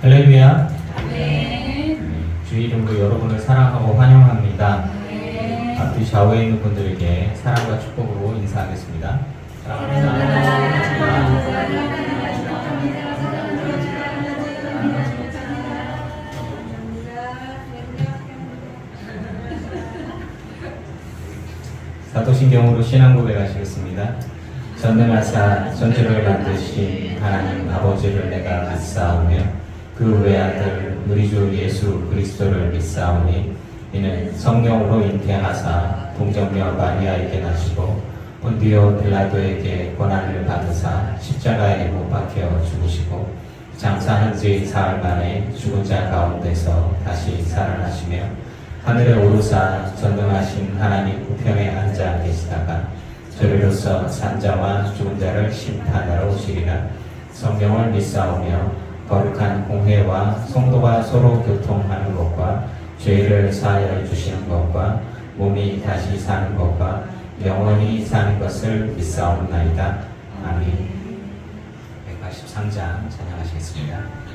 할렐루야. 네. 주의 이름으로 여러분을 사랑하고 환영합니다. 네. 앞뒤 좌우에 있는 분들에게 사랑과 축복으로 인사하겠습니다. 사도신경으로 신앙 고백하시겠습니다. 전능하사 전지를 만드신 하나님 아버지를 내가 믿사오며 그 외아들 우리 주 예수 그리스도를 믿사오니 이는 성령으로 잉태하사 동정녀 마리아에게 나시고 본디오 빌라도에게 고난을 받으사 십자가에 못 박혀 죽으시고 장사한 지 사흘 만에 죽은 자 가운데서 다시 살아나시며 하늘에 오르사 전능하신 하나님 우편에 앉아 계시다가 저리로서 산자와 죽은 자를 심판하러 오시리라. 성경을 믿사오며 거룩한 공회와 성도가 서로 교통하는 것과 죄를 사하여 주시는 것과 몸이 다시 사는 것과 영원히 사는 것을 믿사옵나이다. 아멘. 183장 찬양하시겠습니다.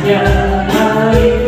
찬양하리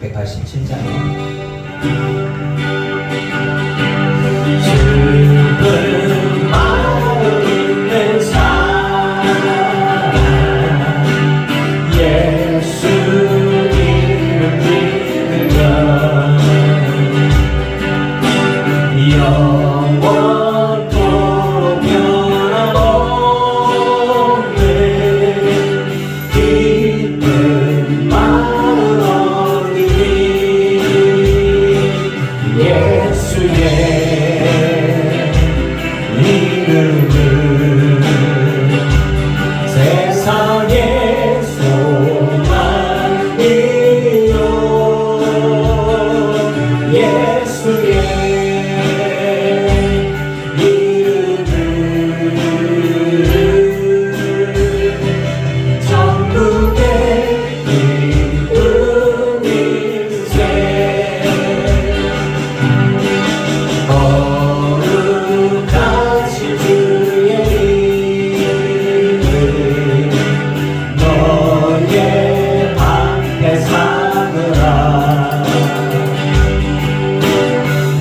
187장. 슬픈 마음 있는 사람 예수 이름 믿으면 영원토록 변함없는 기쁜 마음 얻으리. 예수의 이름은 세상의 소망이요. 예수의 이름은 천국의 기쁨일세. 거룩하신 주의 이름 너의 앞에 삼으라.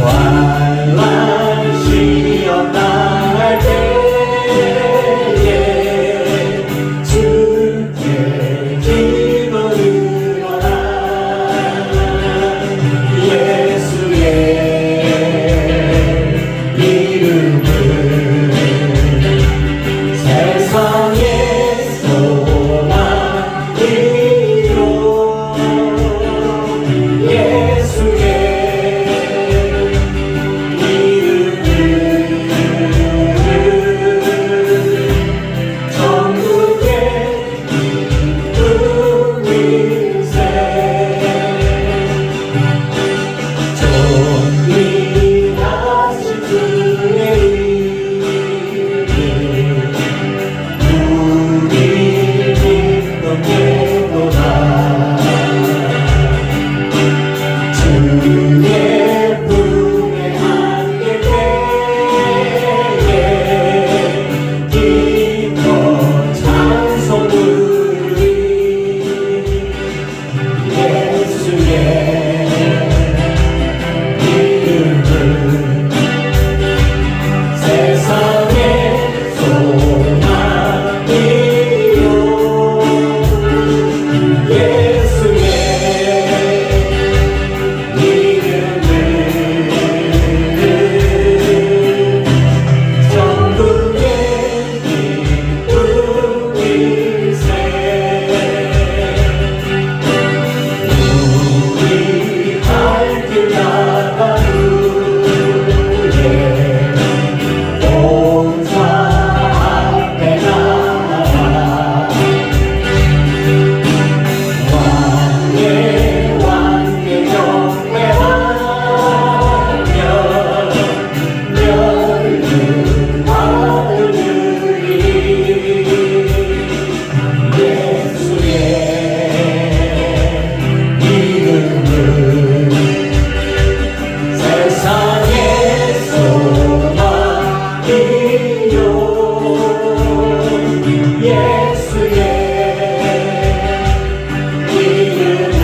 환난 시험 당할 때에 주께 기도드려라. 예수의 이름은 세상의 소망이요. 예수의 이름은 천국의 기쁨일세. 존귀하신 주의 이름 우리 믿는 예도다. 주의 품에 안길 때에 기뻐 찬송 부르리. 예수의 이름은 세상의 소망이요. 예수의 이름은 천국의 기쁨일세. 우리 갈 길 나가는 후에 온사 앞에 나아가 왕의 경배하며 열등하는 우리. 예수의 이름은 세상의 소망이요. 예수의 이름은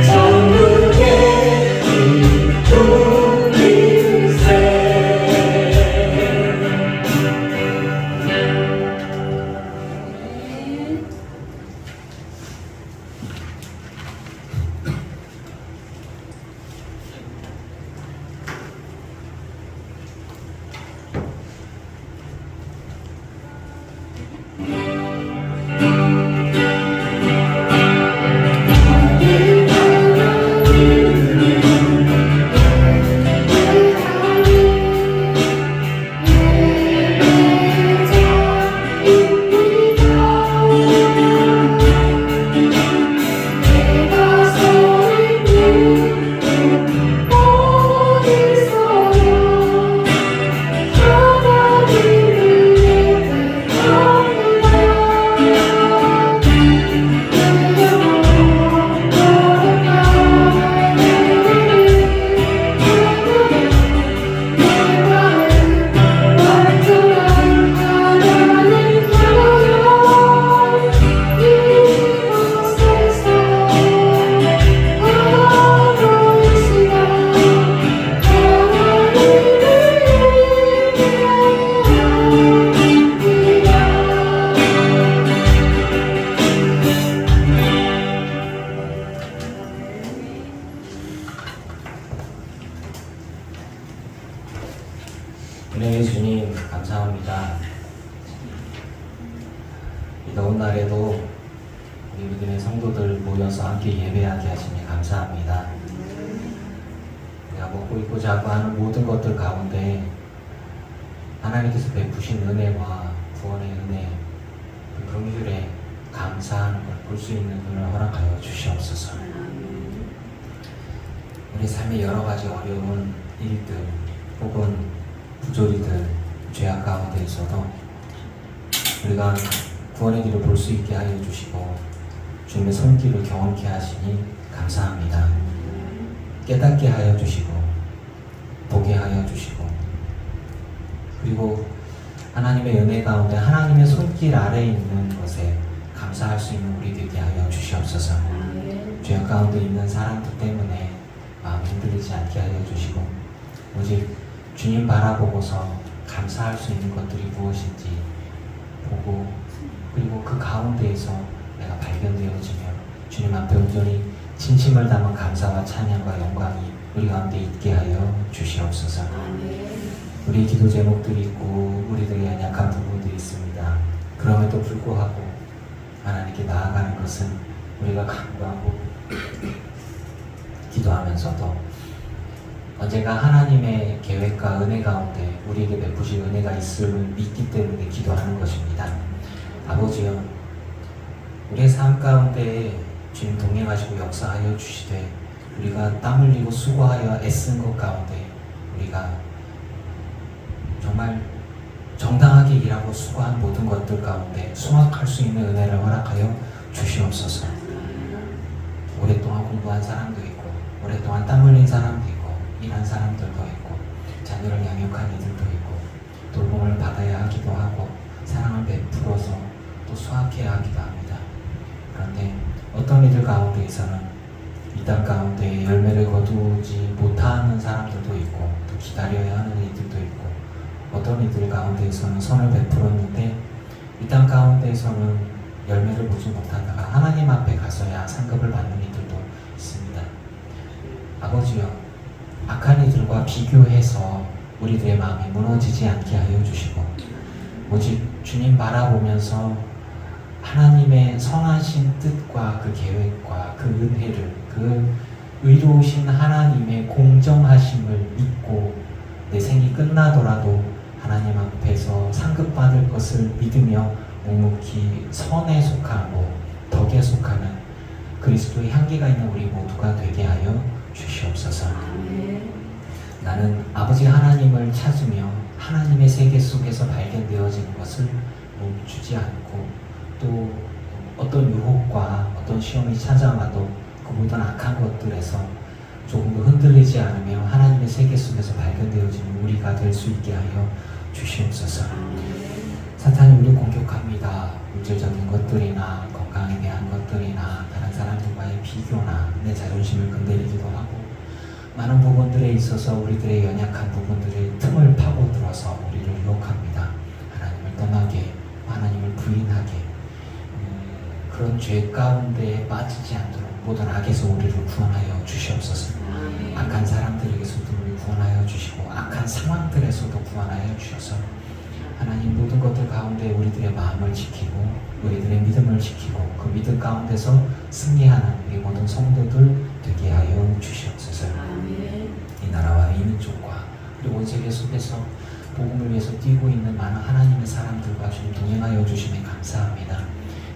천국의 기쁨일세. 은혜의 주님 감사합니다. 이 더운 날에도 우리 믿음의 성도들 모여서 함께 예배하게 하시니 감사합니다. 우리가 먹고 입고 자고 하는 모든 것들 가운데 하나님께서 베푸신 은혜와 구원의 은혜, 그 긍휼에 감사하는 걸 볼 수 있는 눈을 허락하여 주시옵소서. 우리 삶의 여러 가지 어려운 일들 혹은 부조리들, 죄악 가운데 있어도 우리가 구원의 길을 볼 수 있게 하여 주시고 주님의 손길을 경험케 하시니 감사합니다. 깨닫게 하여 주시고 보게 하여 주시고 그리고 하나님의 은혜 가운데 하나님의 손길 아래에 있는 것에 감사할 수 있는 우리 되게 하여 주시옵소서. 죄악 가운데 있는 사람들 때문에 마음 흔들리지 않게 하여 주시고 오직 주님 바라보고서 감사할 수 있는 것들이 무엇인지 보고 그리고 그 가운데에서 내가 발견되어지며 주님 앞에 온전히 진심을 담은 감사와 찬양과 영광이 우리 가운데 있게 하여 주시옵소서. 우리 기도 제목들이 있고 우리들의 연약한 부분들이 있습니다. 그럼에도 불구하고 하나님께 나아가는 것은 우리가 간구하고 기도하면서도 언젠가 하나님의 계획과 은혜 가운데 우리에게 베푸실 은혜가 있음을 믿기 때문에 기도하는 것입니다. 아버지여, 우리의 삶 가운데 주님 동행하시고 역사하여 주시되 우리가 땀 흘리고 수고하여 애쓴 것 가운데 우리가 정말 정당하게 일하고 수고한 모든 것들 가운데 수확할 수 있는 은혜를 허락하여 주시옵소서. 오랫동안 공부한 사람도 있고 오랫동안 땀 흘린 사람도 있고 일한 사람들도 있고 자녀를 양육한 이들도 있고 돌봄을 받아야 하기도 하고 사랑을 베풀어서 또 수확해야 하기도 합니다. 그런데 어떤 이들 가운데에서는 이 땅 가운데 열매를 거두지 못하는 사람들도 있고 또 기다려야 하는 이들도 있고 어떤 이들 가운데에서는 선을 베풀었는데 이 땅 가운데에서는 열매를 보지 못하다가 하나님 앞에 가서야 상급을 받는 이들도 있습니다. 아버지여, 악한 이들과 비교해서 우리들의 마음이 무너지지 않게 하여 주시고 오직 주님 바라보면서 하나님의 선하신 뜻과 그 계획과 그 은혜를 그 의로우신 하나님의 공정하심을 믿고 내 생이 끝나더라도 하나님 앞에서 상급받을 것을 믿으며 묵묵히 선에 속하고 덕에 속하는 그리스도의 향기가 있는 우리 모두가 되게 하여 주시옵소서. 나는 아버지 하나님을 찾으며 하나님의 세계 속에서 발견되어지는 것을 멈추지 않고 또 어떤 유혹과 어떤 시험이 찾아와도 그 모든 악한 것들에서 조금도 흔들리지 않으며 하나님의 세계 속에서 발견되어지는 우리가 될 수 있게 하여 주시옵소서. 사탄이 우리를 공격합니다. 물질적인 것들이나 건강에 대한 것들이나 다른 사람들과의 비교나 내 자존심을 건드리기도 하고 많은 부분들에 있어서 우리들의 연약한 부분들의 틈을 파고들어서 우리를 유혹합니다. 하나님을 떠나게, 하나님을 부인하게 그런 죄 가운데 빠지지 않도록 모든 악에서 우리를 구원하여 주시옵소서. 악한 사람들에게서도 우리를 구원하여 주시고 악한 상황들에서도 구원하여 주셔서 하나님 모든 것들 가운데 우리들의 마음을 지키고 우리들의 믿음을 지키고 그 믿음 가운데서 승리하는 우리 모든 성도들 되게 하여 주시옵소서. 이 나라와 이 민족과 그리고 온 세계 속에서 복음을 위해서 뛰고 있는 많은 하나님의 사람들과 주님 동행하여 주심에 감사합니다.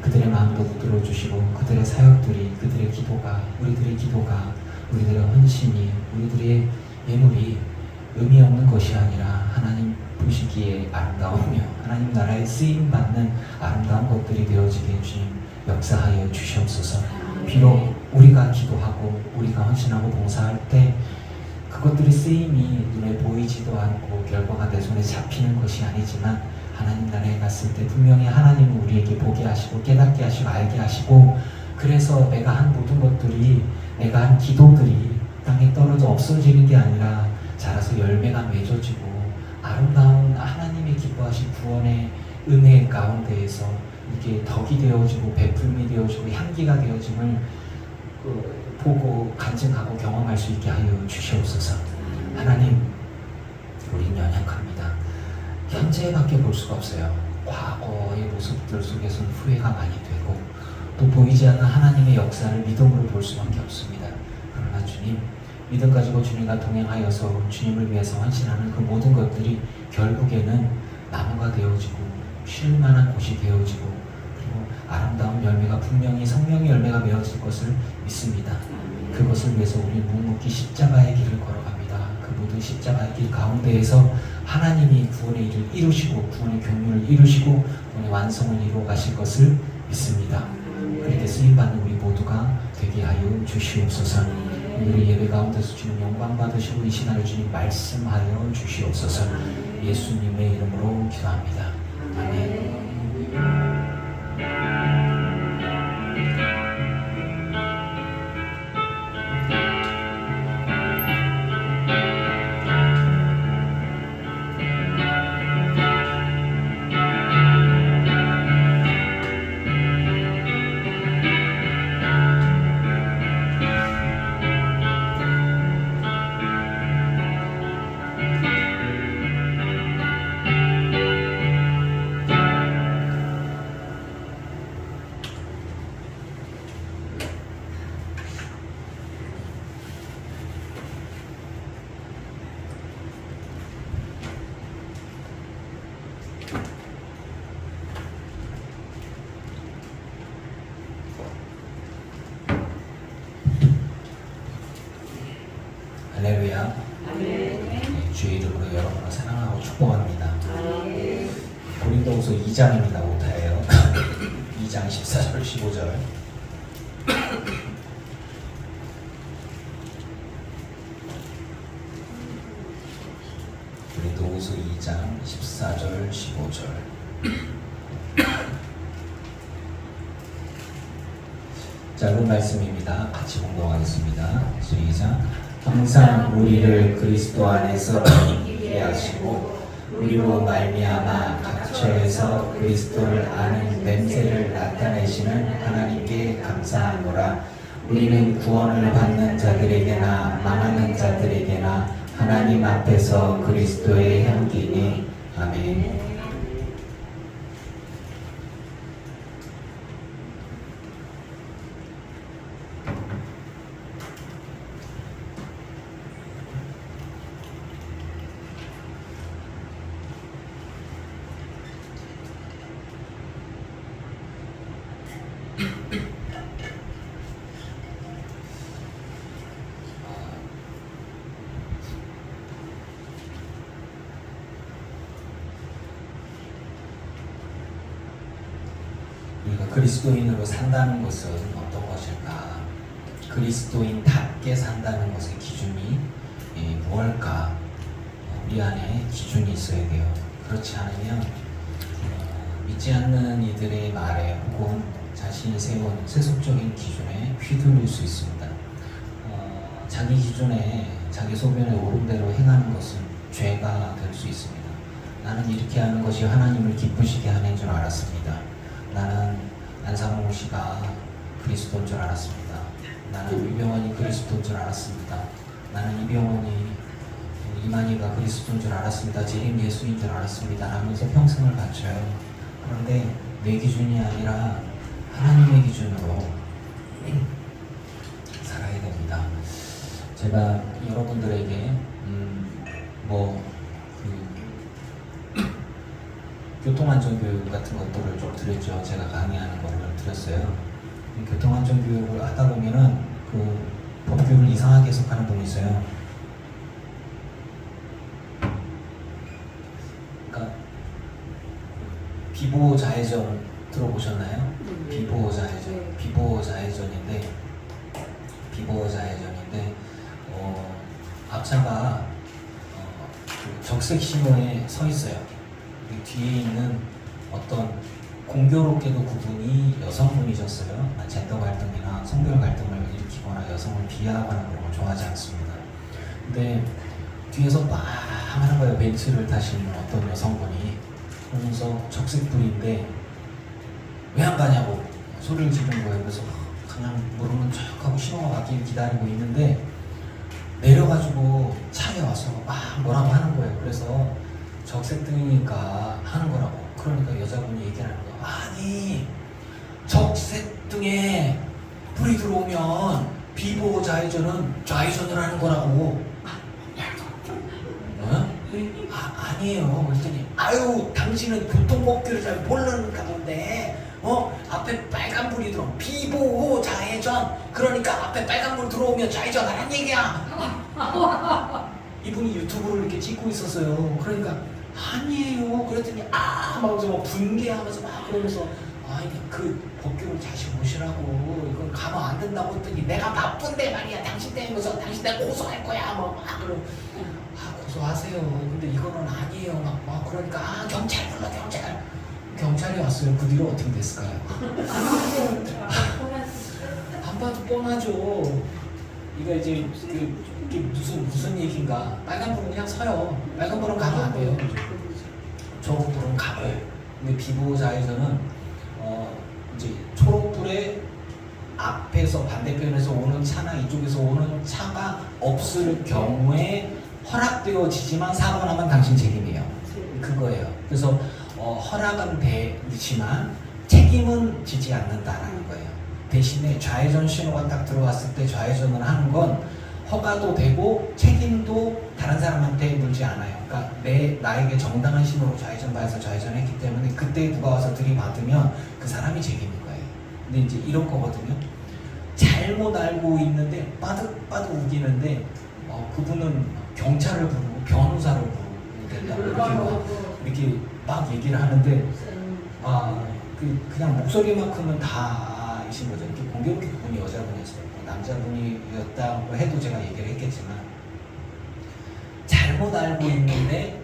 그들의 마음도 붙들어 주시고 그들의 사역들이 그들의 기도가 우리들의 헌신이 우리들의 예물이 의미 없는 것이 아니라 하나님 보시기에 아름다우며 하나님 나라에 쓰임받는 아름다운 것들이 되어지게 주님 역사하여 주시옵소서. 비록 우리가 기도하고 우리가 헌신하고 봉사할 때 그것들이 쓰임이 눈에 보이지도 않고 결과가 내 손에 잡히는 것이 아니지만 하나님 나라에 갔을 때 분명히 하나님은 우리에게 보게 하시고 깨닫게 하시고 알게 하시고 그래서 내가 한 모든 것들이 내가 한 기도들이 땅에 떨어져 없어지는 게 아니라 자라서 열매가 맺어지고 아름다운 하나님의 기뻐하신 구원의 은혜 가운데에서 이게 덕이 되어지고 베풀미 되어지고 향기가 되어짐을 보고 간증하고 경험할 수 있게 하여 주시옵소서. 하나님, 우린 연약합니다. 현재밖에 볼 수가 없어요. 과거의 모습들 속에서는 후회가 많이 되고 또 보이지 않는 하나님의 역사를 믿음으로 볼 수밖에 없습니다. 그러나 주님, 믿음 가지고 주님과 동행하여서 주님을 위해서 헌신하는 그 모든 것들이 결국에는 나무가 되어지고 쉴만한 곳이 되어지고 그리고 아름다운 열매가 분명히 성령의 열매가 맺어질 것을 믿습니다. 그것을 위해서 우리 묵묵히 십자가의 길을 걸어갑니다. 그 모든 십자가의 길 가운데에서 하나님이 구원의 일을 이루시고 구원의 경륜을 이루시고 구원의 완성을 이루어 가실 것을 믿습니다. 그렇게 쓰임받는 우리 모두가 되게 하여 주시옵소서. 우리 예배 가운데서 주님 영광 받으시고 이 시간을 주님 말씀하여 주시옵소서. 예수님의 이름으로 기도합니다. 아멘. 할렐루야. 네, 주의 이름으로 여러분을 사랑하고 축복합니다. 고린도후서 2장입니다. 오타예요. 2장 14절 15절. 고린도후서 2장 14절 15절. 짧은 말씀입니다. 같이 공동하겠습니다. 시작. 항상 우리를 그리스도 안에서 있게 하시고 우리로 말미암아 각처에서 그리스도를 아는 냄새를 나타내시는 하나님께 감사하노라. 우리는 구원을 받는 자들에게나 망하는 자들에게나 하나님 앞에서 그리스도의 향기니. 아멘. 우리가 그리스도인으로 산다는 것은 어떤 것일까? 그리스도인답게 산다는 것의 기준이 무엇일까? 우리 안에 기준이 있어야 돼요. 그렇지 않으면 믿지 않는 이들의 말에 혹은 자신이 세운 세속적인 기준에 휘둘릴 수 있습니다. 자기 기준에 자기 소변에 오른 대로 행하는 것은 죄가 될 수 있습니다. 나는 이렇게 하는 것이 하나님을 기쁘시게 하는 줄 알았습니다. 나는 안상홍 씨가 그리스도인 줄 알았습니다. 나는 이병헌이 그리스도인 줄 알았습니다. 나는 이만희가 그리스도인 줄 알았습니다. 재림 예수인 줄 알았습니다. 라면서 평생을 바쳐요. 그런데 내 기준이 아니라 하나님의 기준으로 살아야 됩니다. 제가 여러분들에게 교통안전교육 같은 것들을 좀 드렸죠. 제가 강의하는 거를 드렸어요. 교통안전교육을 하다 보면은 그 법규를 이상하게 해석하는 분이 있어요. 그러니까 비보자회전 들어보셨나요? 비보자회전, 비보자회전인데 앞차가 그 적색 신호에 서 있어요. 뒤에 있는 어떤 공교롭게도 그분이 여성분이셨어요. 젠더 갈등이나 성별 갈등을 일으키거나 여성을 비하하거나 그런 걸 좋아하지 않습니다. 근데 뒤에서 막 하는 거예요. 벤츠를 타시는 어떤 여성분이. 그러면서 적색불인데 왜 안 가냐고 소리를 지르는 거예요. 그래서 그냥 모르면 척 하고 신호가 바뀌길 기다리고 있는데 내려가지고 차에 와서 막 뭐라고 하는 거예요. 그래서 적색등이니까 하는 거라고. 그러니까 여자분이 얘기하는 거야. 아니 적색등에 불이 들어오면 비보호 좌회전은 좌회전을 하는 거라고. 어? 아니에요. 그랬더니 아유 당신은 교통법규를 잘 모르는가 본데 앞에 빨간불이 들어오면 비보호 좌회전, 그러니까 앞에 빨간불 들어오면 좌회전 하란 얘기야. 이분이 유튜브를 이렇게 찍고 있었어요. 그러니까 아니에요. 그랬더니 막 분개하면서 막 그러면서 이게 그 법규를 다시 보시라고, 이건 가면 안 된다고 했더니 내가 바쁜데 말이야. 당신 때문에 당신 내가 고소할 거야. 그럼 고소하세요. 근데 이거는 아니에요. 막 그러니까 경찰 불러. 경찰이 왔어요. 그 뒤로 어떻게 됐을까요? 안 봐도 뻔하죠. 이거 이제 이게 무슨 얘기인가? 빨간불은 그냥 서요. 빨간불은 가면 안 돼요. 초록불은 가고. 근데 비보호 좌회전은 이제 초록불에 앞에서 반대편에서 오는 차나 이쪽에서 오는 차가 없을 경우에 허락되어지지만 사고가 나면 당신 책임이에요. 그거예요. 그래서 허락은 되지만 책임은 지지 않는다라는 거예요. 대신에 좌회전 신호가 딱 들어왔을 때 좌회전을 하는 건 허가도 되고 책임도 다른 사람한테 물지 않아요. 그러니까 나에게 정당한 신호로 좌회전봐서 좌회전했기 때문에 그때 누가 와서 들이받으면 그 사람이 책임인 거예요. 근데 이제 이런 거거든요. 잘못 알고 있는데 빠득빠득 우기는데 그분은 경찰을 부르고 변호사를 부르고 된다고 이렇게 막 얘기를 하는데 그냥 목소리만큼은 다이신 거죠. 이렇게 공교롭게 그분이 여자분이었어요. 남자분이었다고 해도 제가 얘기를 했겠지만, 잘못 알고 있는데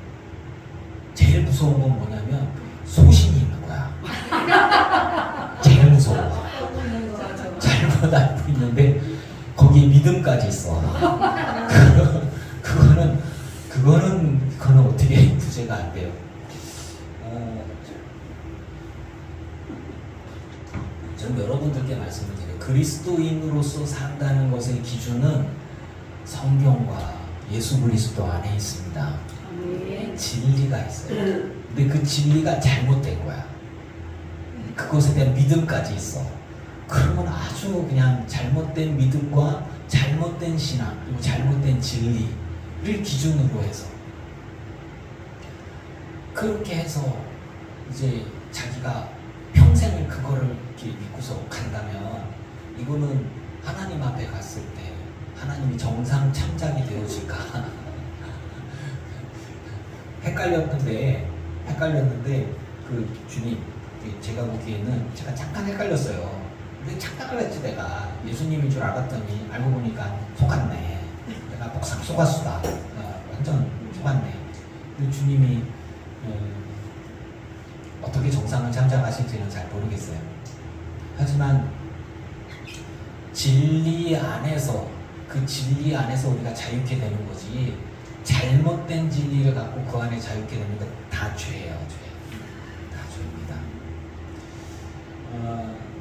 제일 무서운 건 뭐냐면 소신이 있는 거야. 제일 무서워. 잘못 알고 있는데 거기에 믿음까지 있어. 그거는 어떻게 구제가 안 돼요. 저는 여러분들께 말씀을 드려요. 그리스도인으로서 산다는 것의 기준은 성경과 예수 그리스도 안에 있습니다. 진리가 있어요. 근데 그 진리가 잘못된 거야. 그것에 대한 믿음까지 있어. 그러면 아주 그냥 잘못된 믿음과 잘못된 신앙, 그리고 잘못된 진리를 기준으로 해서 그렇게 해서 이제 자기가 평생을 그거를 이렇게 믿고서 간다면, 이거는 하나님 앞에 갔을 때 하나님이 정상 참작이 되어질까 헷갈렸는데 그 주님, 제가 보기에는 제가 잠깐 헷갈렸어요. 근데 착각을 했지. 내가 예수님인 줄 알았더니 알고 보니까 속았네. 내가 목상 속았수다. 완전 속았네. 근데 주님이 어떻게 정상을 참작하실지는 잘 모르겠어요. 하지만 진리 안에서, 그 진리 안에서 우리가 자유케 되는 거지, 잘못된 진리를 갖고 그 안에 자유케 되는 건 다 죄예요. 다 죄입니다.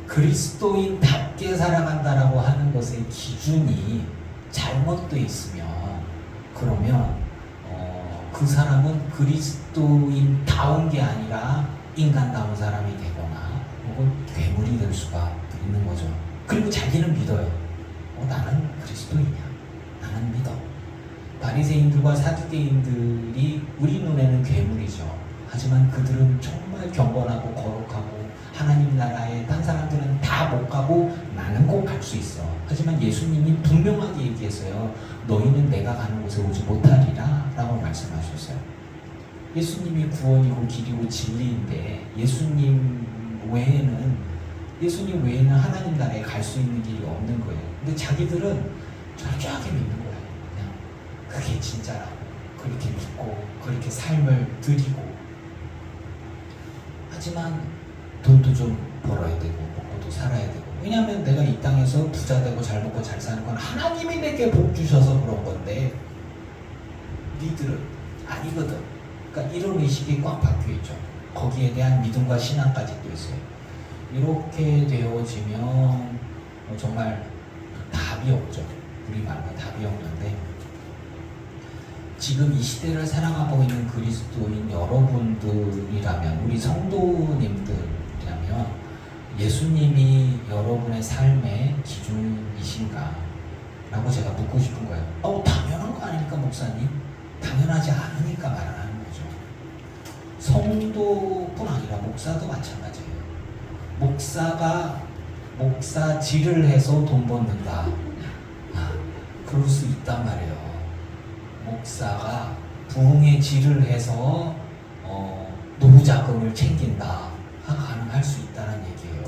그리스도인답게 살아간다라고 하는 것의 기준이 잘못되어 있으면, 그러면 그 사람은 그리스도인다운 게 아니라 인간다운 사람이 되거나 혹은 괴물이 될 수가 있는 거죠. 그리고 자기는 믿어요. 나는 그리스도인이야. 나는 믿어. 바리새인들과 사두개인들이 우리 눈에는 괴물이죠. 하지만 그들은 정말 경건하고 거룩하고 하나님 나라에 딴 사람들은 다 못 가고 나는 꼭 갈 수 있어. 하지만 예수님이 분명하게 얘기했어요. 너희는 내가 가는 곳에 오지 못하리라 라고 말씀하셨어요. 예수님이 구원이고 길이고 진리인데 예수님 외에는 하나님 나라에 갈 수 있는 길이 없는 거예요. 근데 자기들은 철저하게 믿는 거예요. 그냥 그게 진짜라고 그렇게 믿고 그렇게 삶을 드리고, 하지만 돈도 좀 벌어야 되고 먹고도 살아야 되고. 왜냐하면 내가 이 땅에서 부자 되고 잘 먹고 잘 사는 건 하나님이 내게 복 주셔서 그런 건데, 니들은 아니거든. 그러니까 이런 의식이 꽉 박혀 있죠. 거기에 대한 믿음과 신앙까지 또 있어요. 이렇게 되어지면 정말 답이 없죠. 우리 말로 답이 없는데, 지금 이 시대를 살아가고 있는 그리스도인 여러분들이라면, 우리 성도님들이라면 예수님이 여러분의 삶의 기준이신가? 라고 제가 묻고 싶은 거예요. 당연한 거 아닙니까, 목사님? 당연하지 않으니까 말하는 거죠. 성도뿐 아니라 목사도 마찬가지예요. 목사가 목사질을 해서 돈 벌는다. 그럴 수 있단 말이에요. 목사가 부흥의 질을 해서 노후자금을 챙긴다. 가능할 수 있다는 얘기예요.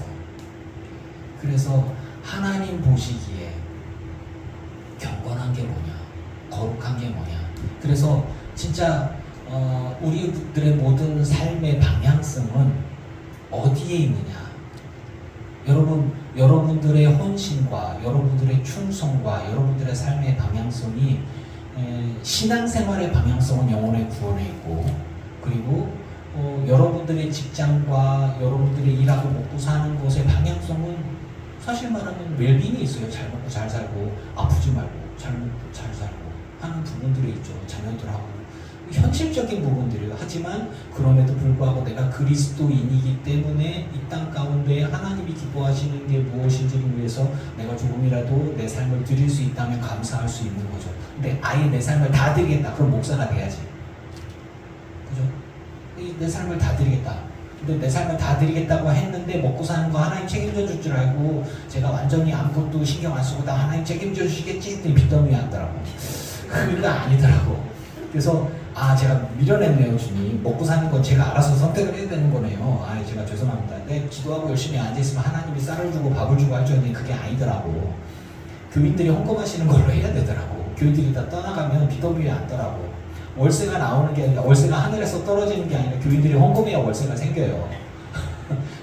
그래서 하나님 보시기에 경건한 게 뭐냐, 거룩한 게 뭐냐. 그래서 진짜 우리들의 모든 삶의 방향성은 어디에 있느냐. 여러분들의 헌신과 여러분들의 충성과 여러분들의 삶의 방향성이 신앙생활의 방향성은 영혼의 구원에 있고, 그리고 여러분들의 직장과 여러분들의 일하고 먹고 사는 곳의 방향성은 사실 말하면 웰빙이 있어요. 잘 먹고 잘 살고 아프지 말고 잘 먹고 잘 살고 하는 부분들이 있죠. 자녀들하고 현실적인 부분들이에요. 하지만 그럼에도 불구하고 내가 그리스도인이기 때문에 이 땅 가운데 하나님이 기뻐하시는 게 무엇인지를 위해서 내가 조금이라도 내 삶을 드릴 수 있다면 감사할 수 있는 거죠. 근데 아예 내 삶을 다 드리겠다. 그럼 목사가 돼야지. 그죠? 내 삶을 다 드리겠다. 근데 내 삶을 다 드리겠다고 했는데 먹고 사는 거 하나님 책임져 줄 줄 알고 제가 완전히 아무것도 신경 안 쓰고 다 하나님 책임져 주시겠지 했더니 빚더미 하더라고. 그게 아니더라고. 그래서 제가 미련했네요. 주님, 먹고 사는 건 제가 알아서 선택을 해야 되는 거네요. 제가 죄송합니다. 근데 기도하고 열심히 앉아있으면 하나님이 쌀을 주고 밥을 주고 할 줄 알았는데 그게 아니더라고. 교인들이 헌금하시는 걸로 해야 되더라고. 교인들이 다 떠나가면 빚더미에 앉더라고. 월세가 나오는 게 아니라, 월세가 하늘에서 떨어지는 게 아니라 교인들이 헌금해야 월세가 생겨요.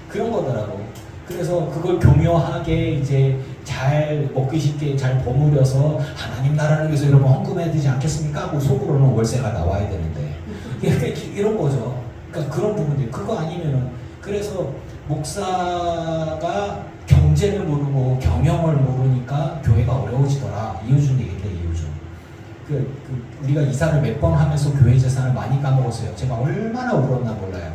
그런 거더라고. 그래서 그걸 교묘하게 이제 잘 먹기 쉽게 잘 버무려서 하나님 나라를 위해서 여러분 헌금해야 되지 않겠습니까? 하고 속으로는 월세가 나와야 되는데 이런 거죠. 그러니까 그런 부분들. 그거 아니면은, 그래서 목사가 경제를 모르고 경영을 모르니까 교회가 어려워지더라. 이효준 얘기인데, 이효준. 우리가 이사를 몇 번 하면서 교회 재산을 많이 까먹었어요. 제가 얼마나 울었나 몰라요.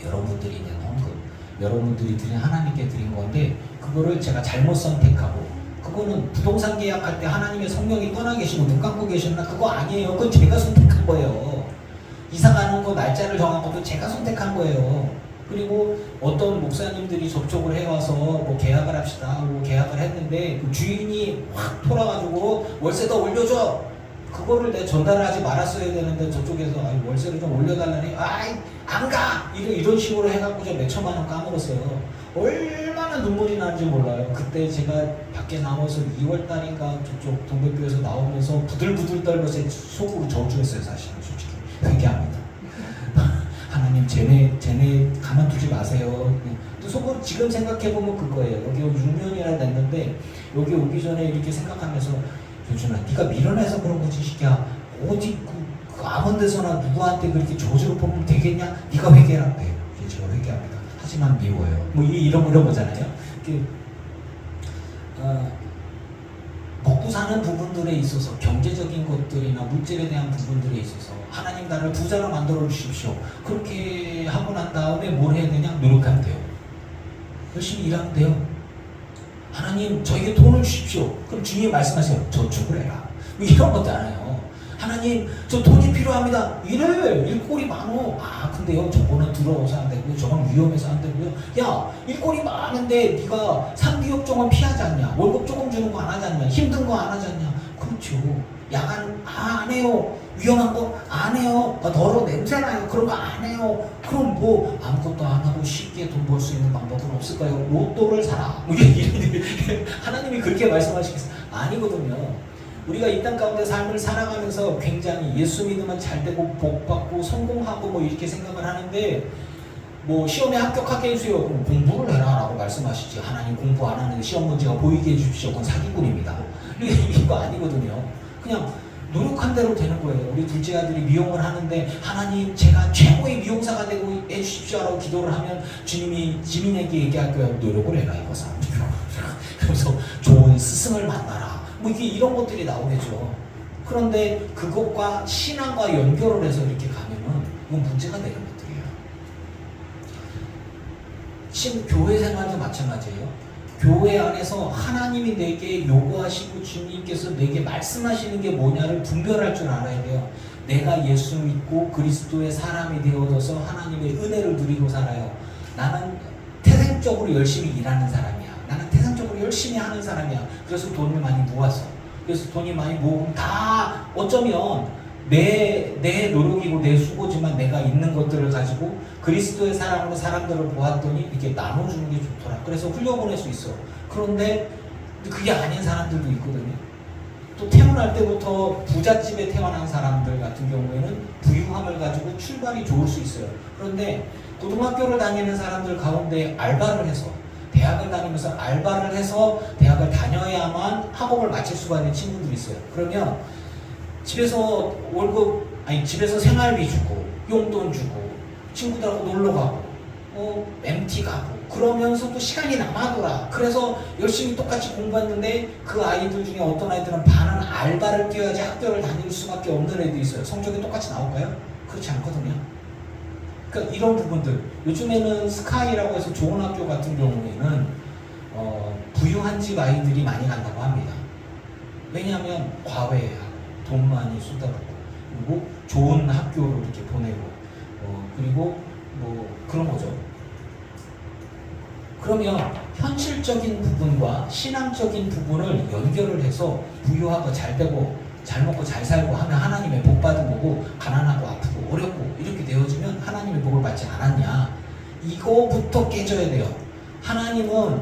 여러분들이 낸 헌금, 여러분들이 드린 하나님께 드린 건데 그거를 제가 잘못 선택하고, 그거는 부동산 계약할 때 하나님의 성령이 떠나 계시고 눈 감고 계셨나? 그거 아니에요. 그건 제가 선택한 거예요. 이사 가는 거 날짜를 정한 것도 제가 선택한 거예요. 그리고 어떤 목사님들이 접촉을 해와서 뭐 계약을 합시다 하고 계약을 했는데 그 주인이 확 돌아가지고 월세 더 올려줘. 그거를 내가 전달을 하지 말았어야 되는데 저쪽에서 월세를 좀 올려달라니 안 가! 이런 식으로 해갖고 저 몇천만 원 까먹었어요. 얼마나 눈물이 나는지 몰라요. 그때 제가 밖에 나와서 2월달인가 저쪽 동백교에서 나오면서 부들부들 떨면서 속으로 저주했어요. 사실은 솔직히 회개합니다. 하나님 쟤네 가만두지 마세요. 또 속으로 지금 생각해보면 그거예요. 여기 6년이나 됐는데 여기 오기 전에 이렇게 생각하면서, 요준아 네가 미련해서 그런 거지 시키야. 어디 그 아무 데서나 누구한테 그렇게 저주를 뽑으면 되겠냐? 네가 회개해라. 네, 제가 회개합니다. 하지만 미워요. 뭐 이런 거잖아요. 먹고 사는 부분들에 있어서, 경제적인 것들이나 물질에 대한 부분들에 있어서 하나님 나를 부자로 만들어 주십시오. 그렇게 하고 난 다음에 뭘 해야 되냐? 노력하면 돼요. 열심히 일하면 돼요. 하나님 저에게 돈을 주십시오. 그럼 주님이 말씀하세요. 저축을 해라. 이런 것도 알아요. 하나님 저 돈이 필요합니다. 이래 일꼴이 많어. 근데요 저거는 들어오서 안 되고요, 저건 위험해서 안 되고요. 야 일꼴이 많은데 네가 상비업종은 피하지 않냐? 월급 조금 주는 거 안 하지 않냐? 힘든 거 안 하지 않냐? 그렇죠. 야간 안 해요. 위험한 거 안 해요. 더러 냄새나요. 그런 거 안 해요. 그럼 뭐 아무것도 안 하고 쉽게 돈 벌 수 있는 방법은 없을까요? 로또를 사라. 하나님이 그렇게 말씀하시겠어요? 아니거든요. 우리가 이 땅 가운데 삶을 살아가면서 굉장히 예수 믿으면 잘 되고 복 받고 성공하고 뭐 이렇게 생각을 하는데, 뭐 시험에 합격하게 해주세요. 그럼 공부를 해라 라고 말씀하시지. 하나님 공부 안 하는데 시험 문제가 보이게 해주십시오. 그건 사기꾼입니다. 이거 아니거든요. 그냥 노력한 대로 되는 거예요. 우리 둘째 아들이 미용을 하는데 하나님 제가 최고의 미용사가 되고 해주십시오 라고 기도를 하면 주님이 지민에게 얘기할 거예요. 노력을 해라 이거사. 그래서 좋은 스승을 만나라. 뭐 이런 것들이 나오겠죠. 그런데 그것과 신앙과 연결을 해서 이렇게 가면은 이건 문제가 되는 것들이에요. 교회 생활도 마찬가지예요. 교회 안에서 하나님이 내게 요구하시고 주님께서 내게 말씀하시는 게 뭐냐를 분별할 줄 알아야 돼요. 내가 예수 믿고 그리스도의 사람이 되어져서 하나님의 은혜를 누리고 살아요. 나는 태생적으로 열심히 일하는 사람이야. 나는 태생적으로 열심히 하는 사람이야. 그래서 돈을 많이 모아서. 그래서 돈이 많이 모으면 다 어쩌면 내 노력이고 내 수고지만 내가 있는 것들을 가지고 그리스도의 사랑으로 사람들을 보았더니 이렇게 나눠주는 게 좋더라. 그래서 흘려보낼 수 있어. 그런데 그게 아닌 사람들도 있거든요. 또 태어날 때부터 부잣집에 태어난 사람들 같은 경우에는 부유함을 가지고 출발이 좋을 수 있어요. 그런데 고등학교를 다니는 사람들 가운데 알바를 해서 대학을 다니면서 알바를 해서 대학을 다녀야만 학업을 마칠 수가 있는 친구들이 있어요. 그러면 집에서 집에서 생활비 주고 용돈 주고 친구들하고 놀러 가고 MT 가고 그러면서도 시간이 남아돌아. 그래서 열심히 똑같이 공부했는데 그 아이들 중에 어떤 아이들은 반은 알바를 뛰어야지 학교를 다닐 수밖에 없는 애도 있어요. 성적이 똑같이 나올까요? 그렇지 않거든요. 그러니까 이런 부분들, 요즘에는 스카이라고 해서 좋은 학교 같은 경우에는 부유한 집 아이들이 많이 간다고 합니다. 왜냐하면 과외하고 돈 많이 쏟아붓고 그리고 좋은 학교로 이렇게 보내고 그리고 뭐 그런 거죠. 그러면 현실적인 부분과 신앙적인 부분을 연결을 해서 부유하고 잘 되고 잘 먹고 잘 살고 하면 하나님의 복 받은 거고, 가난하고 아프고 어렵고 이렇게 되어지면 하나님의 복을 받지 않았냐, 이거부터 깨져야 돼요. 하나님은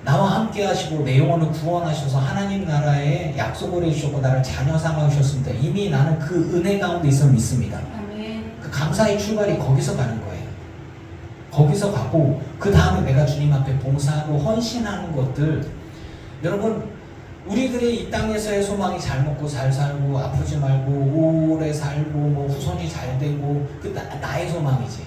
나와 함께 하시고 내 영혼을 구원하셔서 하나님 나라에 약속을 해주셨고 나를 자녀 삼아주셨습니다. 이미 나는 그 은혜 가운데 있어 믿습니다. 아멘. 그 감사의 출발이 거기서 가는 거예요. 거기서 가고 그 다음에 내가 주님 앞에 봉사하고 헌신하는 것들, 여러분 우리들의 이 땅에서의 소망이 잘 먹고 잘 살고 아프지 말고 오래 살고 뭐 후손이 잘 되고 그 나의 소망이지.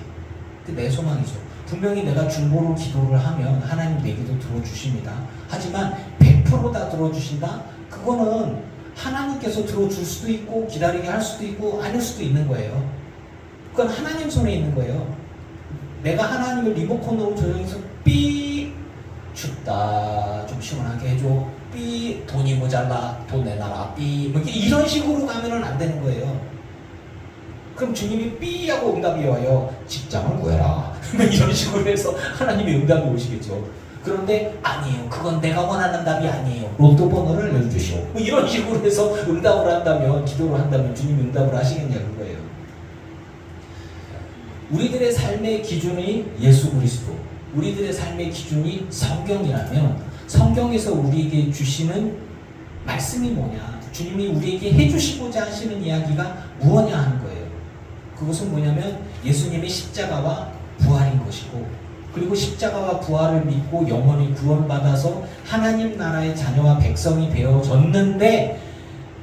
그 내 소망이죠. 분명히 내가 중보로 기도를 하면 하나님 내 기도 들어주십니다. 하지만 100% 다 들어주신다? 그거는 하나님께서 들어줄 수도 있고 기다리게 할 수도 있고 아닐 수도 있는 거예요. 그건 하나님 손에 있는 거예요. 내가 하나님을 리모컨으로 조정해서 삐 춥다 좀 시원하게 해줘, 삐 돈이 모자라 돈 내놔라, 삐 뭐 이런 식으로 가면은 안 되는 거예요. 그럼 주님이 삐 하고 응답이 와요. 직장을 구해라 이런 식으로 해서 하나님의 응답이 오시겠죠. 그런데 아니에요, 그건 내가 원하는 답이 아니에요, 로또 번호를 내주시오 뭐 이런 식으로 해서 응답을 한다면, 기도를 한다면 주님이 응답을 하시겠냐 그거예요. 우리들의 삶의 기준이 예수 그리스도, 우리들의 삶의 기준이 성경이라면 성경에서 우리에게 주시는 말씀이 뭐냐, 주님이 우리에게 해주시고자 하시는 이야기가 무엇냐 하는 거예요. 그것은 뭐냐면 예수님의 십자가와 부활인 것이고, 그리고 십자가와 부활을 믿고 영원히 구원받아서 하나님 나라의 자녀와 백성이 되어졌는데,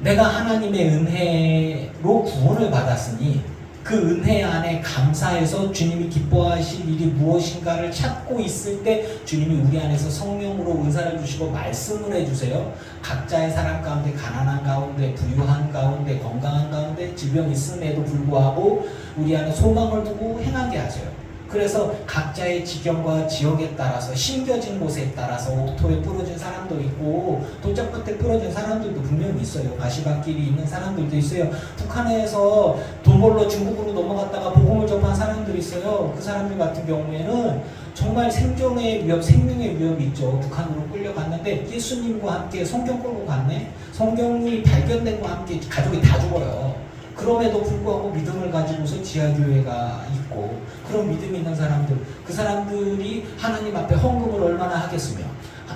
내가 하나님의 은혜로 구원을 받았으니 그 은혜 안에 감사해서 주님이 기뻐하실 일이 무엇인가를 찾고 있을 때 주님이 우리 안에서 성령으로 은사를 주시고 말씀을 해주세요. 각자의 사람 가운데, 가난한 가운데, 부유한 가운데, 건강한 가운데, 질병 있음에도 불구하고 우리 안에 소망을 두고 행하게 하세요. 그래서 각자의 지경과 지역에 따라서, 심겨진 곳에 따라서 옥토에 부러진 사람도 있고 돌짝밭에 부러진 사람들도 분명히 있어요. 가시밭길이 있는 사람들도 있어요. 북한에서 돈 벌러 중국으로 넘어갔다가 복음을 접한 사람들이 있어요. 그 사람들 같은 경우에는 정말 생존의 위협, 생명의 위협이 있죠. 북한으로 끌려갔는데 예수님과 함께 성경 끌고 갔네. 성경이 발견된과 함께 가족이 다 죽어요. 그럼에도 불구하고 믿음을 가지고서 지하교회가 있고, 그런 믿음 있는 사람들, 그 사람들이 하나님 앞에 헌금을 얼마나 하겠으며,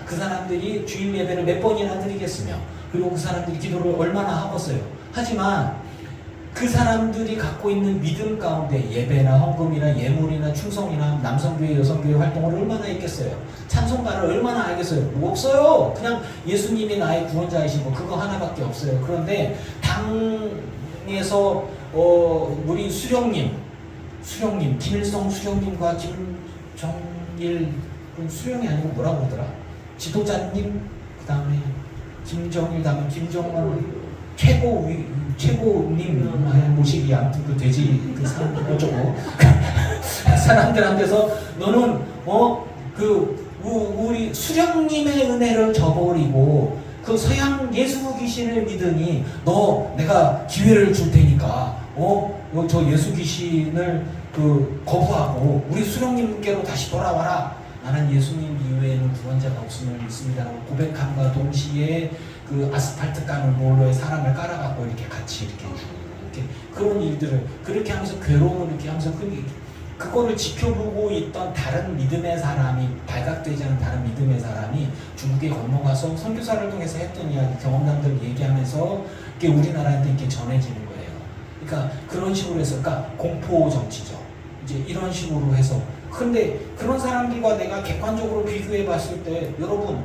그 사람들이 주일 예배를 몇 번이나 드리겠으며, 그리고 그 사람들이 기도를 얼마나 하겠어요. 하지만 그 사람들이 갖고 있는 믿음 가운데 예배나 헌금이나 예물이나 충성이나 남성교회 여성교회 활동을 얼마나 했겠어요. 찬송가를 얼마나 알겠어요. 뭐 없어요. 그냥 예수님이 나의 구원자이신 거 그거 하나밖에 없어요. 그런데 당에서 우리 수령님 김일성 수령님과 김정일, 수령이 아니고 뭐라고 그러더라, 지도자님, 그 다음에 김정일, 다음에 김정은, 최고님 모시기 아무튼 그 돼지 그 사람 어쩌고 사람들한테서 너는 우리 수령님의 은혜를 저버리고 그 서양 예수 귀신을 믿으니 너 내가 기회를 줄 테니까 저 예수 귀신을 그 거부하고 우리 수령님께로 다시 돌아와라. 나는 예수님 이외에는 구원자가 없음을 믿습니다라고 고백함과 동시에 그 아스팔트 가는 롤러에 사람을 깔아갖고 이렇게 같이 이렇게 그런 일들을 그렇게 하면서 괴로움을 이렇게 하면서 그거를 지켜보고 있던 다른 믿음의 사람이 발각되지 않은 다른 믿음의 사람이 중국에 건너가서 선교사를 통해서 했던 이야기 경험담들을 얘기하면서 이게 우리나라한테 이렇게 전해지는 거예요. 그러니까 그런 식으로 해서 그러니까 공포 정치죠. 이제 이런 식으로 해서 근데 그런 사람들과 내가 객관적으로 비교해 봤을 때 여러분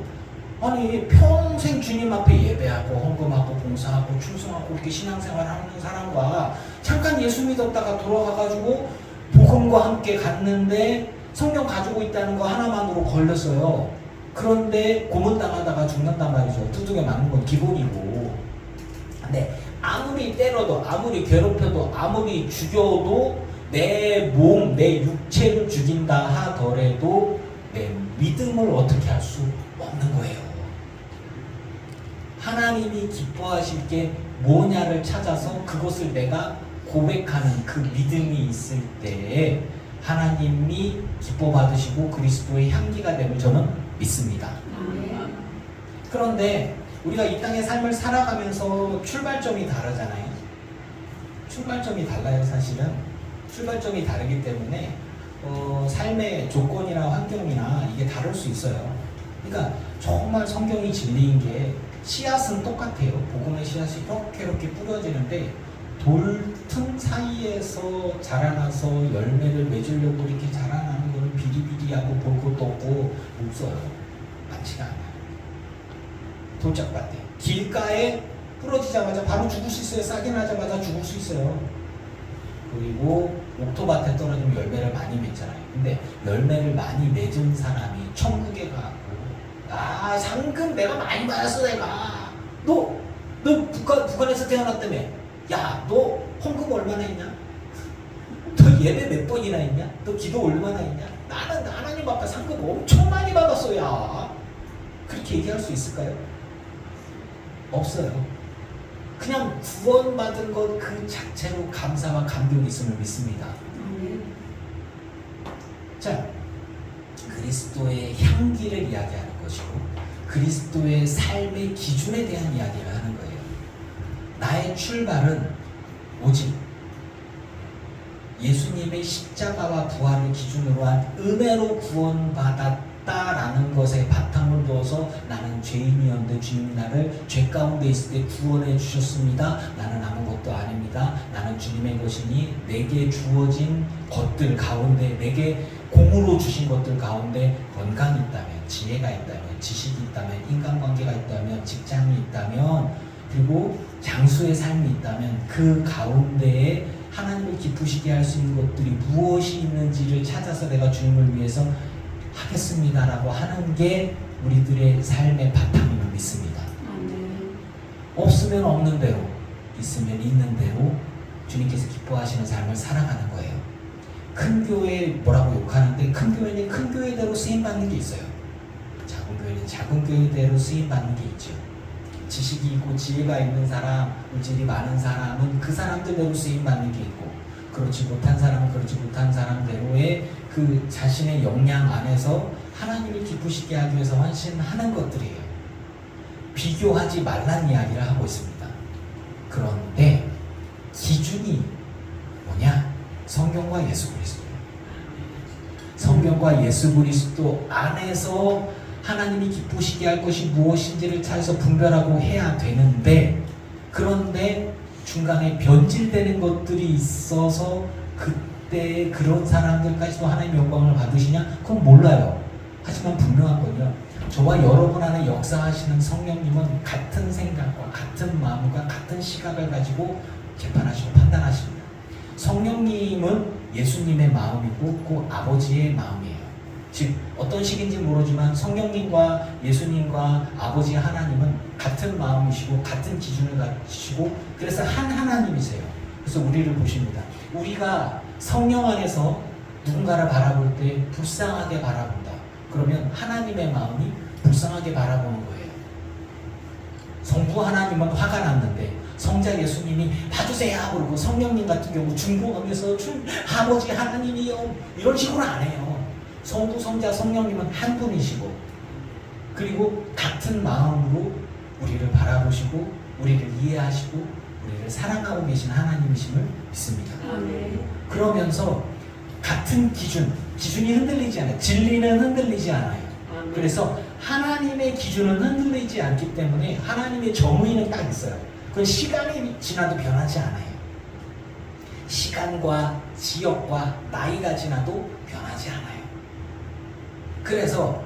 아니 평생 주님 앞에 예배하고 헌금하고 봉사하고 충성하고 이렇게 신앙생활 하는 사람과 잠깐 예수 믿었다가 돌아가가지고 복음과 함께 갔는데 성경 가지고 있다는 거 하나만으로 걸렸어요. 그런데 고문당하다가 죽는단 말이죠. 두둑에 맞는 건 기본이고. 근데 아무리 때려도 아무리 괴롭혀도 아무리 죽여도 내 몸, 내 육체를 죽인다 하더라도 내 믿음을 어떻게 할 수 없는 거예요. 하나님이 기뻐하실 게 뭐냐를 찾아서 그것을 내가 고백하는 그 믿음이 있을 때에 하나님이 기뻐 받으시고 그리스도의 향기가 됨을 저는 믿습니다. 그런데 우리가 이 땅의 삶을 살아가면서 출발점이 다르잖아요. 출발점이 달라요. 사실은 출발점이 다르기 때문에 삶의 조건이나 환경이나 이게 다를 수 있어요. 그러니까 정말 성경이 진리인 게 씨앗은 똑같아요. 복음의 씨앗이 이렇게 뿌려지는데 돌틈 사이에서 자라나서 열매를 맺으려고 이렇게 자라나는 거는 비리비리하고 볼 것도 없고 없어요. 많지가 않아요. 돌짝밭에 길가에 부러지자마자 바로 죽을 수 있어요. 싹이 나자마자 죽을 수 있어요. 그리고 옥토밭에 떨어지면 열매를 많이 맺잖아요. 근데 열매를 많이 맺은 사람이 천국에 가고 상금 내가 많이 받았어. 내가 너 북한에서 태어났다며. 야, 너 헌금 얼마나 했냐? 너 예배 몇 번이나 했냐? 너 기도 얼마나 했냐? 나는 하나님 앞에 상금 엄청 많이 받았어. 야, 그렇게 얘기할 수 있을까요? 없어요. 그냥 구원받은 것 그 자체로 감사와 감격이 있음을 믿습니다. 자, 그리스도의 향기를 이야기하는 것이고 그리스도의 삶의 기준에 대한 이야기를 하는 거예요. 나의 출발은 오직 예수님의 십자가와 부활을 기준으로 한 은혜로 구원받았다라는 것에 바탕을 두어서 나는 죄인이었는데 주님이 나를 죄 가운데 있을 때 구원해 주셨습니다. 나는 아무것도 아닙니다. 나는 주님의 것이니 내게 주어진 것들 가운데 내게 공으로 주신 것들 가운데 건강이 있다면 지혜가 있다면 지식이 있다면 인간관계가 있다면 직장이 있다면 그리고 장수의 삶이 있다면 그 가운데에 하나님을 기쁘시게 할 수 있는 것들이 무엇이 있는지를 찾아서 내가 주님을 위해서 하겠습니다라고 하는 게 우리들의 삶의 바탕임을 믿습니다. 없으면 없는 대로 있으면 있는 대로 주님께서 기뻐하시는 삶을 살아가는 거예요. 큰 교회 뭐라고 욕하는데 큰 교회는 큰 교회대로 쓰임받는 게 있어요. 작은 교회는 작은 교회대로 쓰임받는 게 있죠. 지식이 있고 지혜가 있는 사람, 물질이 많은 사람은 그 사람들대로 쓰임받는 게 있고 그렇지 못한 사람은 그렇지 못한 사람대로의 그 자신의 역량 안에서 하나님을 기쁘시게 하기 위해서 헌신하는 것들이에요. 비교하지 말란 이야기를 하고 있습니다. 그런데 기준이 뭐냐? 성경과 예수 그리스도예요. 성경과 예수 그리스도 안에서 하나님이 기쁘시게 할 것이 무엇인지를 찾아서 분별하고 해야 되는데 그런데 중간에 변질되는 것들이 있어서 그때 그런 사람들까지도 하나님의 영광을 받으시냐? 그건 몰라요. 하지만 분명한 건요. 저와 여러분 안에 역사하시는 성령님은 같은 생각과 같은 마음과 같은 시각을 가지고 재판하시고 판단하십니다. 성령님은 예수님의 마음이고 그 아버지의 마음이에요. 즉 어떤 식인지 모르지만 성령님과 예수님과 아버지 하나님은 같은 마음이시고 같은 기준을 가지시고 그래서 한 하나님이세요. 그래서 우리를 보십니다. 우리가 성령 안에서 누군가를 바라볼 때 불쌍하게 바라본다. 그러면 하나님의 마음이 불쌍하게 바라보는 거예요. 성부 하나님은 화가 났는데 성자 예수님이 봐주세요 그러고 성령님 같은 경우 중보하면서 아버지 하나님이요 이런 식으로 안 해요. 성부 성자 성령님은 한 분이시고 그리고 같은 마음으로 우리를 바라보시고 우리를 이해하시고 우리를 사랑하고 계신 하나님이심을 믿습니다. 그러면서 같은 기준이 흔들리지 않아요. 진리는 흔들리지 않아요. 그래서 하나님의 기준은 흔들리지 않기 때문에 하나님의 정의는 딱 있어요. 그건 시간이 지나도 변하지 않아요. 시간과 지역과 나이가 지나도 변하지 않아요. 그래서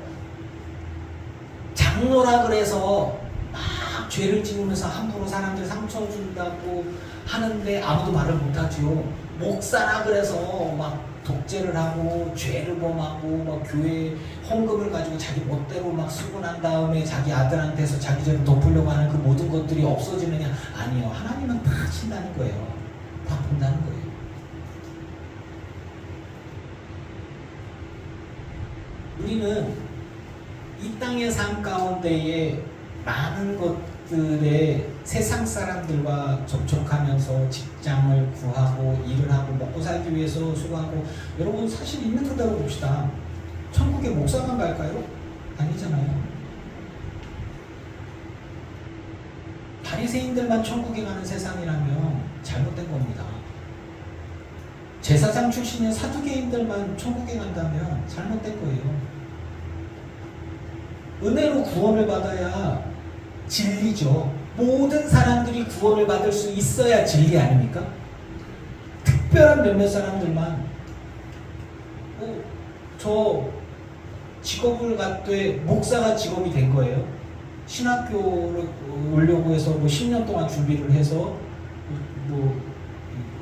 장로라 그래서 막 죄를 지으면서 함부로 사람들 상처 준다고 하는데 아무도 말을 못하죠. 목사라 그래서 막 독재를 하고 죄를 범하고 막 교회 헌금을 가지고 자기 멋대로 막 쓰고 난 다음에 자기 아들한테서 자기 죄를 덮으려고 하는 그 모든 것들이 없어지느냐? 아니요. 하나님은 다 하신다는 거예요. 다 본다는 거예요. 우리는 이 땅의 삶 가운데에 많은 것들에 세상 사람들과 접촉하면서 직장을 구하고 일을 하고 먹고 살기 위해서 수고하고 여러분 사실 있는 그대로 봅시다. 천국에 목사만 갈까요? 아니잖아요. 바리새인들만 천국에 가는 세상이라면 잘못된 겁니다. 제사장 출신의 사두개인들만 천국에 간다면 잘못된 거예요. 은혜로 구원을 받아야 진리죠. 모든 사람들이 구원을 받을 수 있어야 진리 아닙니까? 특별한 몇몇 사람들만 저 직업을 갖되 목사가 직업이 된 거예요. 신학교를 오려고 해서 10년 동안 준비를 해서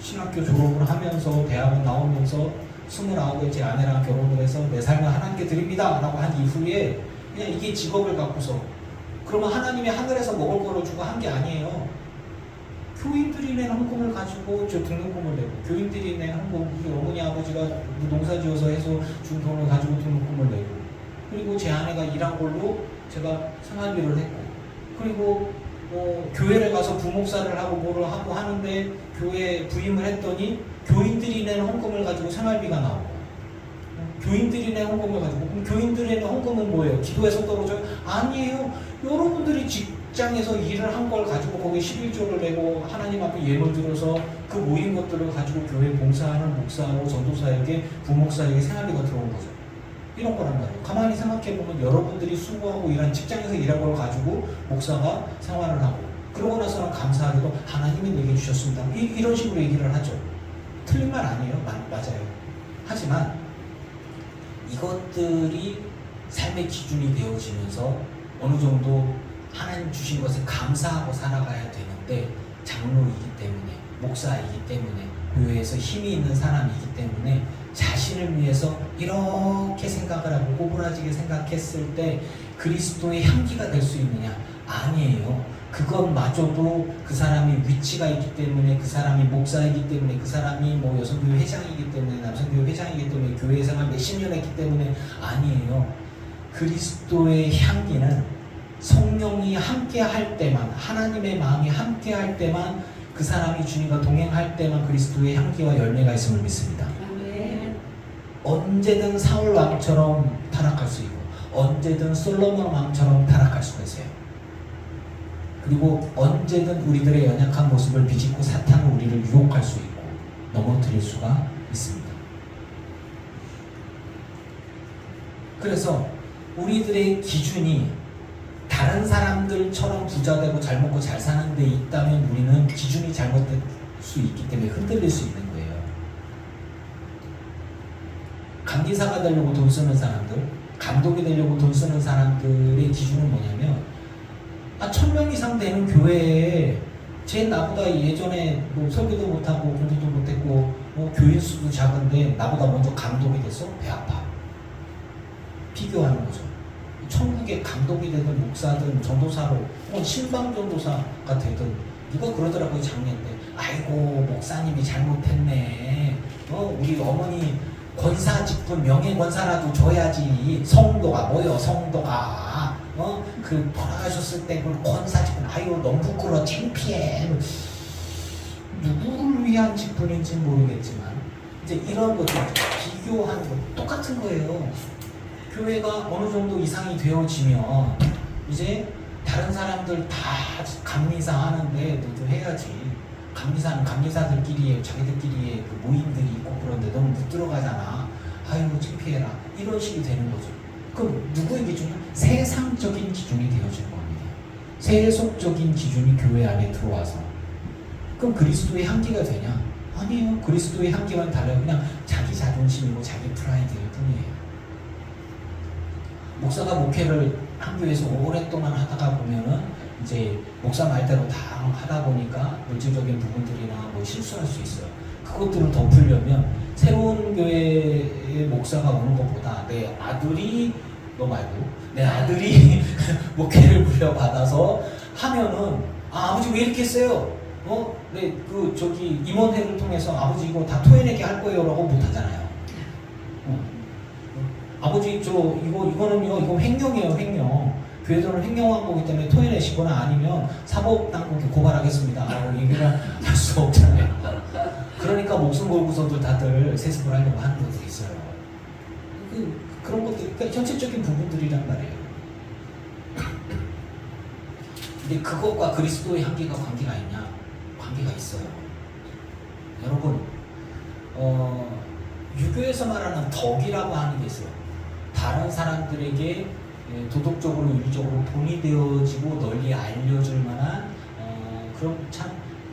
신학교 졸업을 하면서 대학원 나오면서 29에 제 아내랑 결혼을 해서 내 삶을 하나님께 드립니다 라고 한 이후에 그냥 이게 직업을 갖고서 그러면 하나님이 하늘에서 먹을 거를 주고 한 게 아니에요. 교인들이 낸 헌금을 가지고 저 등록금을 내고 교인들이 낸 헌금 우리 어머니 아버지가 농사 지어서 해서 준 돈을 가지고 등록금을 내고 그리고 제 아내가 일한 걸로 제가 생활비를 했고 그리고 교회를 가서 부목사를 하고 뭐를 하고 하는데 교회에 부임을 했더니 교인들이 낸 헌금을 가지고 생활비가 나오고 교인들이 낸 헌금을 가지고 그럼 교인들이 낸 헌금은 뭐예요? 기도에서 떨어져요? 아니에요. 여러분들이 직장에서 일을 한 걸 가지고 거기에 11조를 내고 하나님 앞에 예물 들어서 그 모인 것들을 가지고 교회 봉사하는 목사하고 전도사에게 부목사에게 생활비가 들어온 거죠. 이런 거란 말이에요. 가만히 생각해보면 여러분들이 수고하고 일한 직장에서 일한 걸 가지고 목사가 생활을 하고 그러고 나서는 감사하게도 하나님이 내게 주셨습니다. 이런 식으로 얘기를 하죠. 틀린 말 아니에요. 맞아요. 하지만 이것들이 삶의 기준이 되어지면서 어느 정도 하나님 주신 것에 감사하고 살아가야 되는데 장로이기 때문에 목사이기 때문에 교회에서 힘이 있는 사람이기 때문에 자신을 위해서 이렇게 생각을 하고 꼬부라지게 생각했을 때 그리스도의 향기가 될 수 있느냐? 아니에요. 그것마저도 그 사람이 위치가 있기 때문에 그 사람이 목사이기 때문에 그 사람이 여성교회 회장이기 때문에 남성교회 회장이기 때문에 교회 생활 몇십 년 했기 때문에 아니에요. 그리스도의 향기는 성령이 함께 할 때만 하나님의 마음이 함께 할 때만 그 사람이 주님과 동행할 때만 그리스도의 향기와 열매가 있음을 믿습니다. 언제든 사울 왕처럼 타락할 수 있고 언제든 솔로몬 왕처럼 타락할 수가 있어요. 그리고 언제든 우리들의 연약한 모습을 비집고 사탄은 우리를 유혹할 수 있고 넘어뜨릴 수가 있습니다. 그래서 우리들의 기준이 다른 사람들처럼 부자되고 잘 먹고 잘 사는 데 있다면 우리는 기준이 잘못될 수 있기 때문에 흔들릴 수 있는 거예요. 감리사가 되려고 돈 쓰는 사람들, 감독이 되려고 돈 쓰는 사람들의 기준은 뭐냐면 1000명 이상 되는 교회에 쟤 나보다 예전에 설교도 못하고 공부도 못했고 교인 수도 작은데 나보다 먼저 감독이 됐어? 배 아파. 비교하는 거죠. 천국의 감독이 되든 목사든 전도사로 혹은 신방 전도사가 되든 누가 그러더라고요. 작년 때 아이고 목사님이 잘못했네. 우리 어머니 권사 직분 명예 권사라도 줘야지. 성도가 뭐요 성도가 그 돌아가셨을 때 그 권사 직분 아유 너무 부끄러워 창피해. 누구를 위한 직분인지 모르겠지만 이제 이런 것들 비교하는 거 똑같은 거예요. 교회가 어느 정도 이상이 되어지면 이제 다른 사람들 다 감리사 하는데 너도 해야지. 감리사는 감리사들끼리의 자기들끼리의 그 모임들이 있고 그런데 너는 못 들어가잖아. 아유 창피해라. 이런 식이 되는 거죠. 그럼 누구의 기준은? 세상적인 기준이 되어지는 겁니다. 세속적인 기준이 교회 안에 들어와서 그럼 그리스도의 향기가 되냐? 아니에요. 그리스도의 향기와는 달라요. 그냥 자기 자존심이고 자기 프라이드일 뿐이에요. 목사가 목회를 한 교회에서 오랫동안 하다가 보면은 이제 목사 말대로 다 하다 보니까 물질적인 부분들이나 뭐 실수할 수 있어요. 그것들을 덮으려면 새로운 교회의 목사가 오는 것보다 내 아들이 너 말고 내 아들이 목회를 물려받아서 하면은 아버지 왜 이렇게 했어요? 네, 저기 임원회를 통해서 아버지 이거 다 토해내게 할 거예요라고 못 하잖아요. 아버지 이거는요 이거 횡령이에요 횡령. 교회들은 횡령한 거기 때문에 토해내시거나 아니면 사법당국에 고발하겠습니다 라고 얘기를 할 수 없잖아요. 그러니까 목숨 걸고서도 다들 세습을 하려고 하는 것들이 있어요. 그런 것들, 그러니까 현실적인 부분들이란 말이에요. 근데 그것과 그리스도의 향기가 관계가 있냐? 관계가 있어요. 여러분, 유교에서 말하는 덕이라고 하는 게 있어요. 다른 사람들에게 도덕적으로 윤리적으로 본이 되어지고 널리 알려줄 만한 그런 참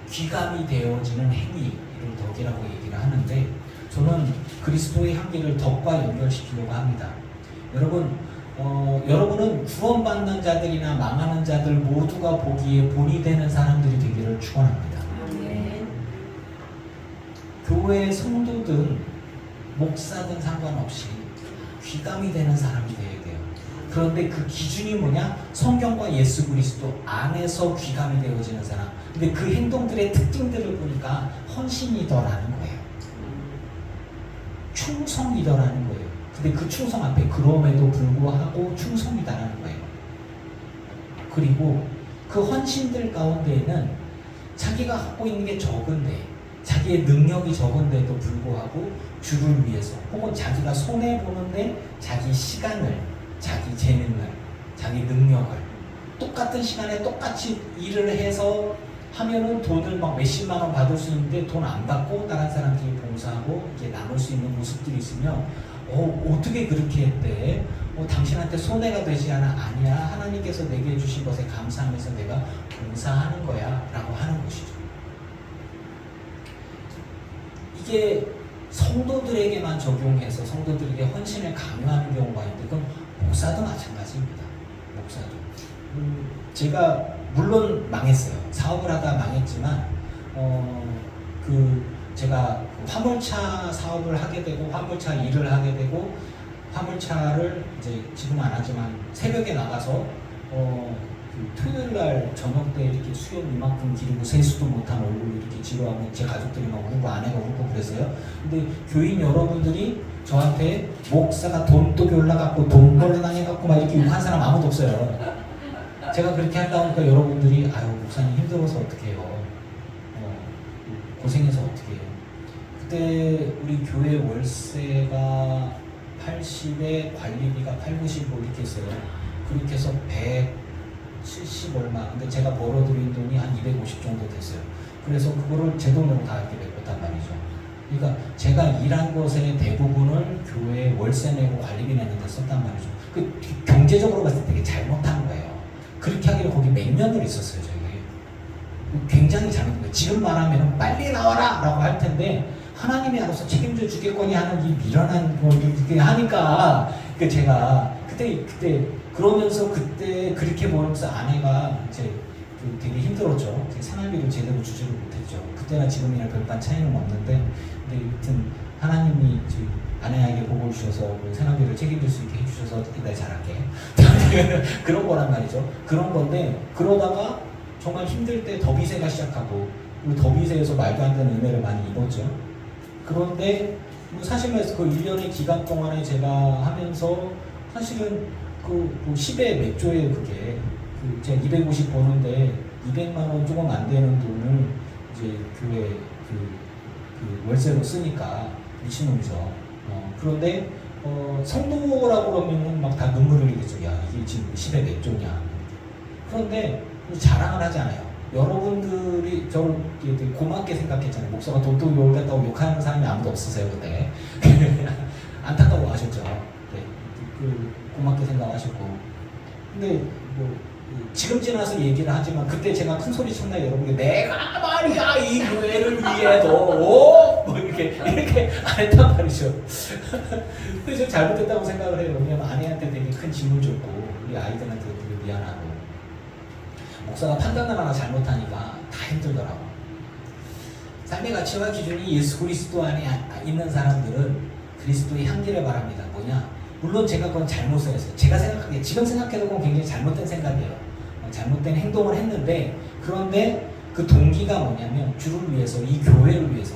귀감이 되어지는 행위를 덕이라고 얘기를 하는데 저는 그리스도의 향기를 덕과 연결시키려고 합니다. 여러분, 여러분은 구원받는 자들이나 망하는 자들 모두가 보기에 본이 되는 사람들이 되기를 축원합니다. 교회 성도든 목사든 상관없이 귀감이 되는 사람이 되어야 돼요. 그런데 그 기준이 뭐냐? 성경과 예수 그리스도 안에서 귀감이 되어지는 사람. 근데 그 행동들의 특징들을 보니까 헌신이더라는 거예요. 충성이더라는 거예요. 근데 그 충성 앞에 그럼에도 불구하고 충성이다라는 거예요. 그리고 그 헌신들 가운데에는 자기가 갖고 있는 게 적은데 자기의 능력이 적은데도 불구하고 주를 위해서 혹은 자기가 손해보는데 자기 시간을 자기 재능을 자기 능력을 똑같은 시간에 똑같이 일을 해서 하면은 돈을 막 몇십만 원 받을 수 있는데 돈 안 받고 다른 사람들이 봉사하고 이렇게 나눌 수 있는 모습들이 있으면 어떻게 그렇게 했대? 당신한테 손해가 되지 않아? 아니야. 하나님께서 내게 주신 것에 감사하면서 내가 봉사하는 거야 라고 하는 것이죠. 이게 성도들에게만 적용해서 성도들에게 헌신을 강요하는 경우가 있는데 그건 목사도 마찬가지입니다. 목사도. 제가 물론 망했어요. 사업을 하다 망했지만 제가 화물차 사업을 하게 되고 화물차 일을 하게 되고 화물차를 이제 지금 안 하지만 새벽에 나가서 토요일 날 저녁 때 이렇게 수염 이만큼 기르고 세수도 못한 얼굴로 이렇게 지루하고 제 가족들이 막 울고 아내가 울고 그랬어요. 근데 교인 여러분들이 저한테 목사가 돈독이 올라갔고 돈 벌러 다녀갖고 막 이렇게 욕한 사람 아무도 없어요. 제가 그렇게 하다 보니까 여러분들이 아유 목사님 힘들어서 어떡해요. 고생해서 어떡해요. 그때 우리 교회 월세가 80에 관리비가 8, 90 뭐 이렇게 했어요. 그렇게 해서 170 얼마. 근데 제가 벌어들인 돈이 한 250 정도 됐어요. 그래서 그거를 제 돈으로 다 이렇게 메꿨단 말이죠. 그러니까 제가 일한 것의 대부분을 교회 월세 내고 관리비 내는 데 썼단 말이죠. 그 경제적으로 봤을 때 되게 잘못한 거예요. 그렇게 하기로 거기 몇 년을 있었어요, 저희. 굉장히 잘못한 거예요. 지금 말하면 빨리 나와라! 라고 할 텐데 하나님이 알아서 책임져 주겠거니 하는 이 미련한 걸 이렇게 하니까 제가 그때 그러면서 그때 그렇게 보면서 아내가 이제 되게 힘들었죠. 생활비를 제대로 주지를 못했죠. 그때나 지금이나 별반 차이는 없는데 근데 여튼 하나님이 지금 아내에게 복을 주셔서 생활비를 책임질 수 있게 해주셔서 내가 잘할게. 그런 거란 말이죠. 그런 건데 그러다가 정말 힘들 때 더비세가 시작하고 그리고 더비세에서 말도 안 되는 은혜를 많이 입었죠. 그런데 사실 말해서 그 1년의 기간 동안에 제가 하면서 사실은 그 10에 몇 조에 그게 제가 250 버는데 200만 원 조금 안 되는 돈을 이제 교회 그 월세로 쓰니까 미친놈이죠. 그런데 성도라고 그러면은 막 다 눈물을 흘리겠죠. 야, 이게 지금 10에 몇 조냐. 그런데 자랑을 하지 않아요. 여러분들이 저를 되게 고맙게 생각했잖아요. 목사가 돈도 욕 했다고 욕하는 사람이 아무도 없으세요, 그때. 안타까워 하셨죠. 네. 고맙게 생각하셨고. 근데 지금 지나서 얘기를 하지만 그때 제가 큰 소리 쳤나 여러분께 내가 말이야 이 교회를 위해도 뭐 이렇게 안 했단 말이죠. 근데 저 잘못했다고 생각을 해요. 왜냐면 아내한테 되게 큰 짐을 줬고 우리 아이들한테 되게 미안하고 목사가 판단을 하나 잘못하니까 다 힘들더라고. 삶의 가치와 기준이 예수 그리스도 안에 있는 사람들은 그리스도의 향기를 바랍니다. 뭐냐? 물론 제가 그건 잘못을 했어요. 제가 생각하기에 지금 생각해도 그건 굉장히 잘못된 생각이에요. 잘못된 행동을 했는데 그런데 그 동기가 뭐냐면 주를 위해서 이 교회를 위해서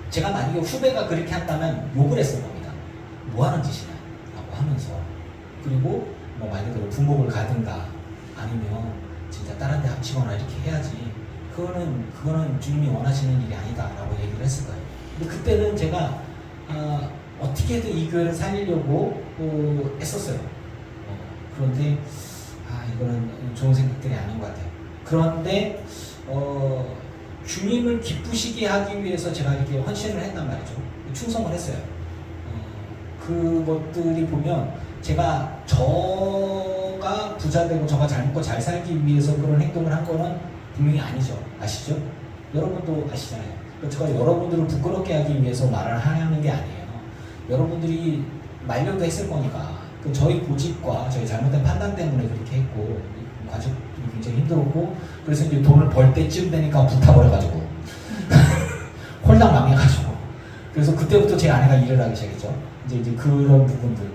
제가 만약에 후배가 그렇게 한다면 욕을 했을 겁니다. 뭐 하는 짓이냐 라고 하면서 그리고 뭐 말 그대로 부목을 가든가 아니면 진짜 다른 데 합치거나 이렇게 해야지 그거는 주님이 원하시는 일이 아니다 라고 얘기를 했을 거예요. 근데 그때는 제가 어떻게든 이 교회를 살리려고 했었어요. 그런데 이거는 좋은 생각들이 아닌 것 같아요. 그런데 주님을 기쁘시게 하기 위해서 제가 이렇게 헌신을 했단 말이죠. 충성을 했어요. 그것들이 보면 제가 저가 부자 되고 저가 잘 먹고 잘 살기 위해서 그런 행동을 한 거는 분명히 아니죠. 아시죠? 여러분도 아시잖아요. 제가 여러분들을 부끄럽게 하기 위해서 말을 하는 게 아니에요. 여러분들이 말려도 했을 거니까 저희 고집과 저희 잘못된 판단 때문에 그렇게 했고 가족들이 굉장히 힘들었고 그래서 이제 돈을 벌 때쯤 되니까 불타버려가지고 홀랑 망해가지고 그래서 그때부터 제 아내가 일을 하기 시작했죠. 이제 그런 부분들.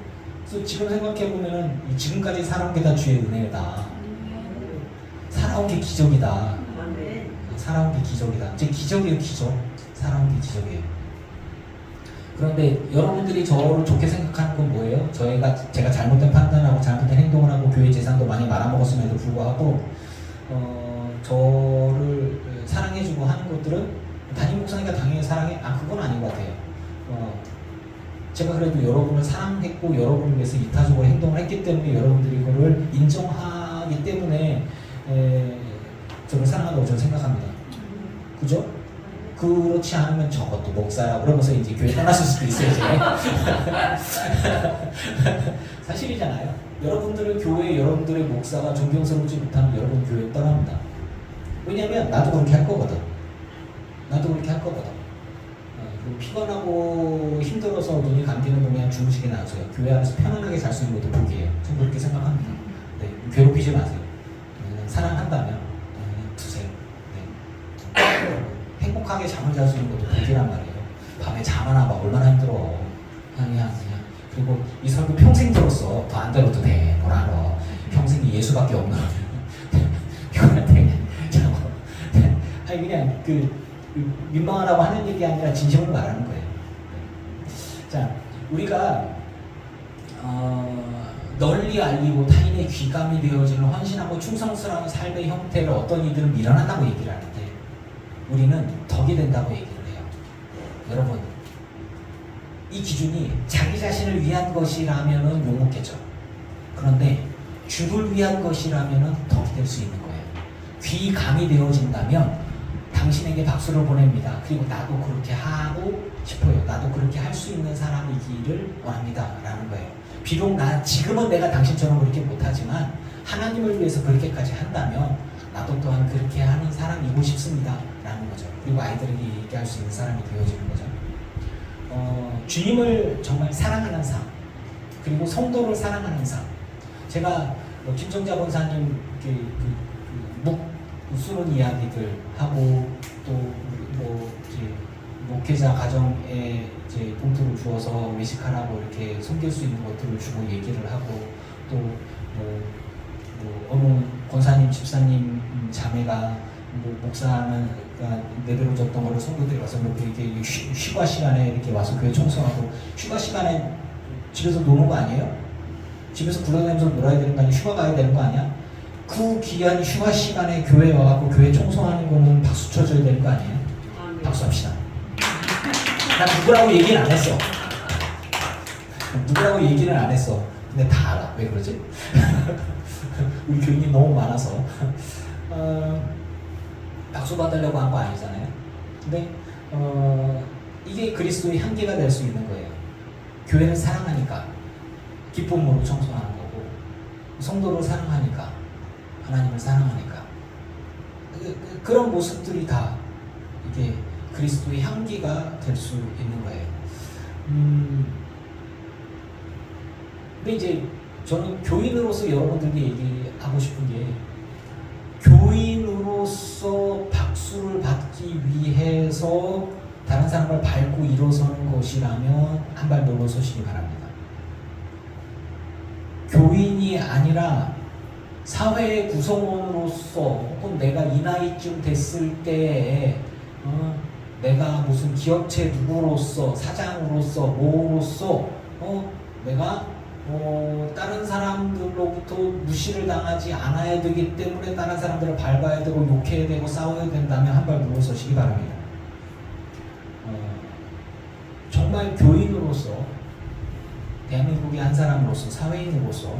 그래서 지금 생각해 보면은 지금까지 살아온 게 다 주의 은혜다. 살아온 게 기적이다. 살아온 게 기적이다. 제 기적이에요, 기적. 살아온 게 기적이에요. 그런데 여러분들이 저를 좋게 생각하는 건 뭐예요? 제가 잘못된 판단하고 잘못된 행동을 하고 교회 재산도 많이 말아먹었음에도 불구하고 저를 사랑해주고 하는 것들은 담임 목사니까 당연히 사랑해? 그건 아닌 것 같아요. 제가 그래도 여러분을 사랑했고 여러분을 위해서 이타적으로 행동을 했기 때문에 여러분들이 이거를 인정하기 때문에 저를 사랑한다고 저는 생각합니다. 그죠? 그렇지 않으면 저것도 목사라 그러면서 이제 교회 떠났을 수도 있어요. 사실이잖아요. 여러분들은 교회 여러분들의 목사가 존경스럽지 못하면 여러분 교회 떠납니다. 왜냐면 나도 그렇게 할 거거든. 피곤하고 힘들어서 눈이 감기는 동안 주무시게 놔두세요. 교회 안에서 편안하게 잘 수 있는 것도 복이에요. 저는 그렇게 생각합니다. 네, 괴롭히지 마세요. 사랑한다면 두세요. 네. 행복하게 잠을 잘 수 있는 것도 복이란 말이에요. 밤에 잠 하나 봐 얼마나 힘들어. 그냥. 그리고 이 설교 평생 들었어. 더 안 들어도 돼. 뭘 알아. 평생이 예수밖에 없는. 피곤한데 자고. 아니 그냥 민망하라고 하는 얘기 아니라 진심을 말하는 거예요. 자, 우리가 널리 알리고 타인의 귀감이 되어지는 헌신하고 충성스러운 삶의 형태를 어떤 이들은 밀어낸다고 얘기를 하는데 우리는 덕이 된다고 얘기를 해요. 여러분, 이 기준이 자기 자신을 위한 것이라면은 욕먹겠죠. 그런데 주를 위한 것이라면은 덕이 될 수 있는 거예요. 귀감이 되어진다면 당신에게 박수를 보냅니다. 그리고 나도 그렇게 하고 싶어요. 나도 그렇게 할 수 있는 사람이기를 원합니다. 라는 거예요. 비록 지금은 내가 당신처럼 그렇게 못하지만 하나님을 위해서 그렇게까지 한다면 나도 또한 그렇게 하는 사람이고 싶습니다. 라는 거죠. 그리고 아이들에게 얘기할 수 있는 사람이 되어지는 거죠. 주님을 정말 사랑하는 삶, 그리고 성도를 사랑하는 삶. 제가 김정자 권사님 묵 쓰는 이야기들 하고 또 목회자 가정에 이제 봉투를 주어서 외식하라고 이렇게 섬길 수 있는 것들을 주고 얘기를 하고 또 어느 권사님, 집사님 자매가 목사는 내버려졌던 거를 성도들이 와서 이렇게 휴가 시간에 이렇게 와서 교회 청소하고 휴가 시간에 집에서 노는 거 아니에요? 집에서 불러다니면서 놀아야 되는 거 아니야? 휴가 가야 되는 거 아니야? 그 귀한 휴가 시간에 교회에 와갖고 교회 청소하는 거는 박수 쳐줘야 되는 거 아니에요? 박수 합시다. 난 누구라고 얘기는 안 했어. 누구라고 얘기는 안 했어. 근데 다 알아. 왜 그러지? 우리 교인이 너무 많아서 박수 받으려고 한 거 아니잖아요. 근데 이게 그리스도의 향기가 될 수 있는 거예요. 교회를 사랑하니까 기쁨으로 청소하는 거고 성도를 사랑하니까 하나님을 사랑하니까 그런 모습들이 다 이게 그리스도의 향기가 될 수 있는 거예요. 근데 이제 저는 교인으로서 여러분들께 얘기하고 싶은 게 교인으로서 박수를 받기 위해서 다른 사람을 밟고 일어서는 것이라면 한 발 물러서시기 바랍니다. 교인이 아니라 사회의 구성원으로서 혹은 내가 이 나이쯤 됐을 때에 내가 무슨 기업체 누구로서 사장으로서 뭐로서 내가 다른 사람들로부터 무시를 당하지 않아야 되기 때문에 다른 사람들을 밟아야 되고 욕해야 되고 싸워야 된다면 한 발 물러서시기 바랍니다. 정말 교인으로서 대한민국의 한 사람으로서 사회인으로서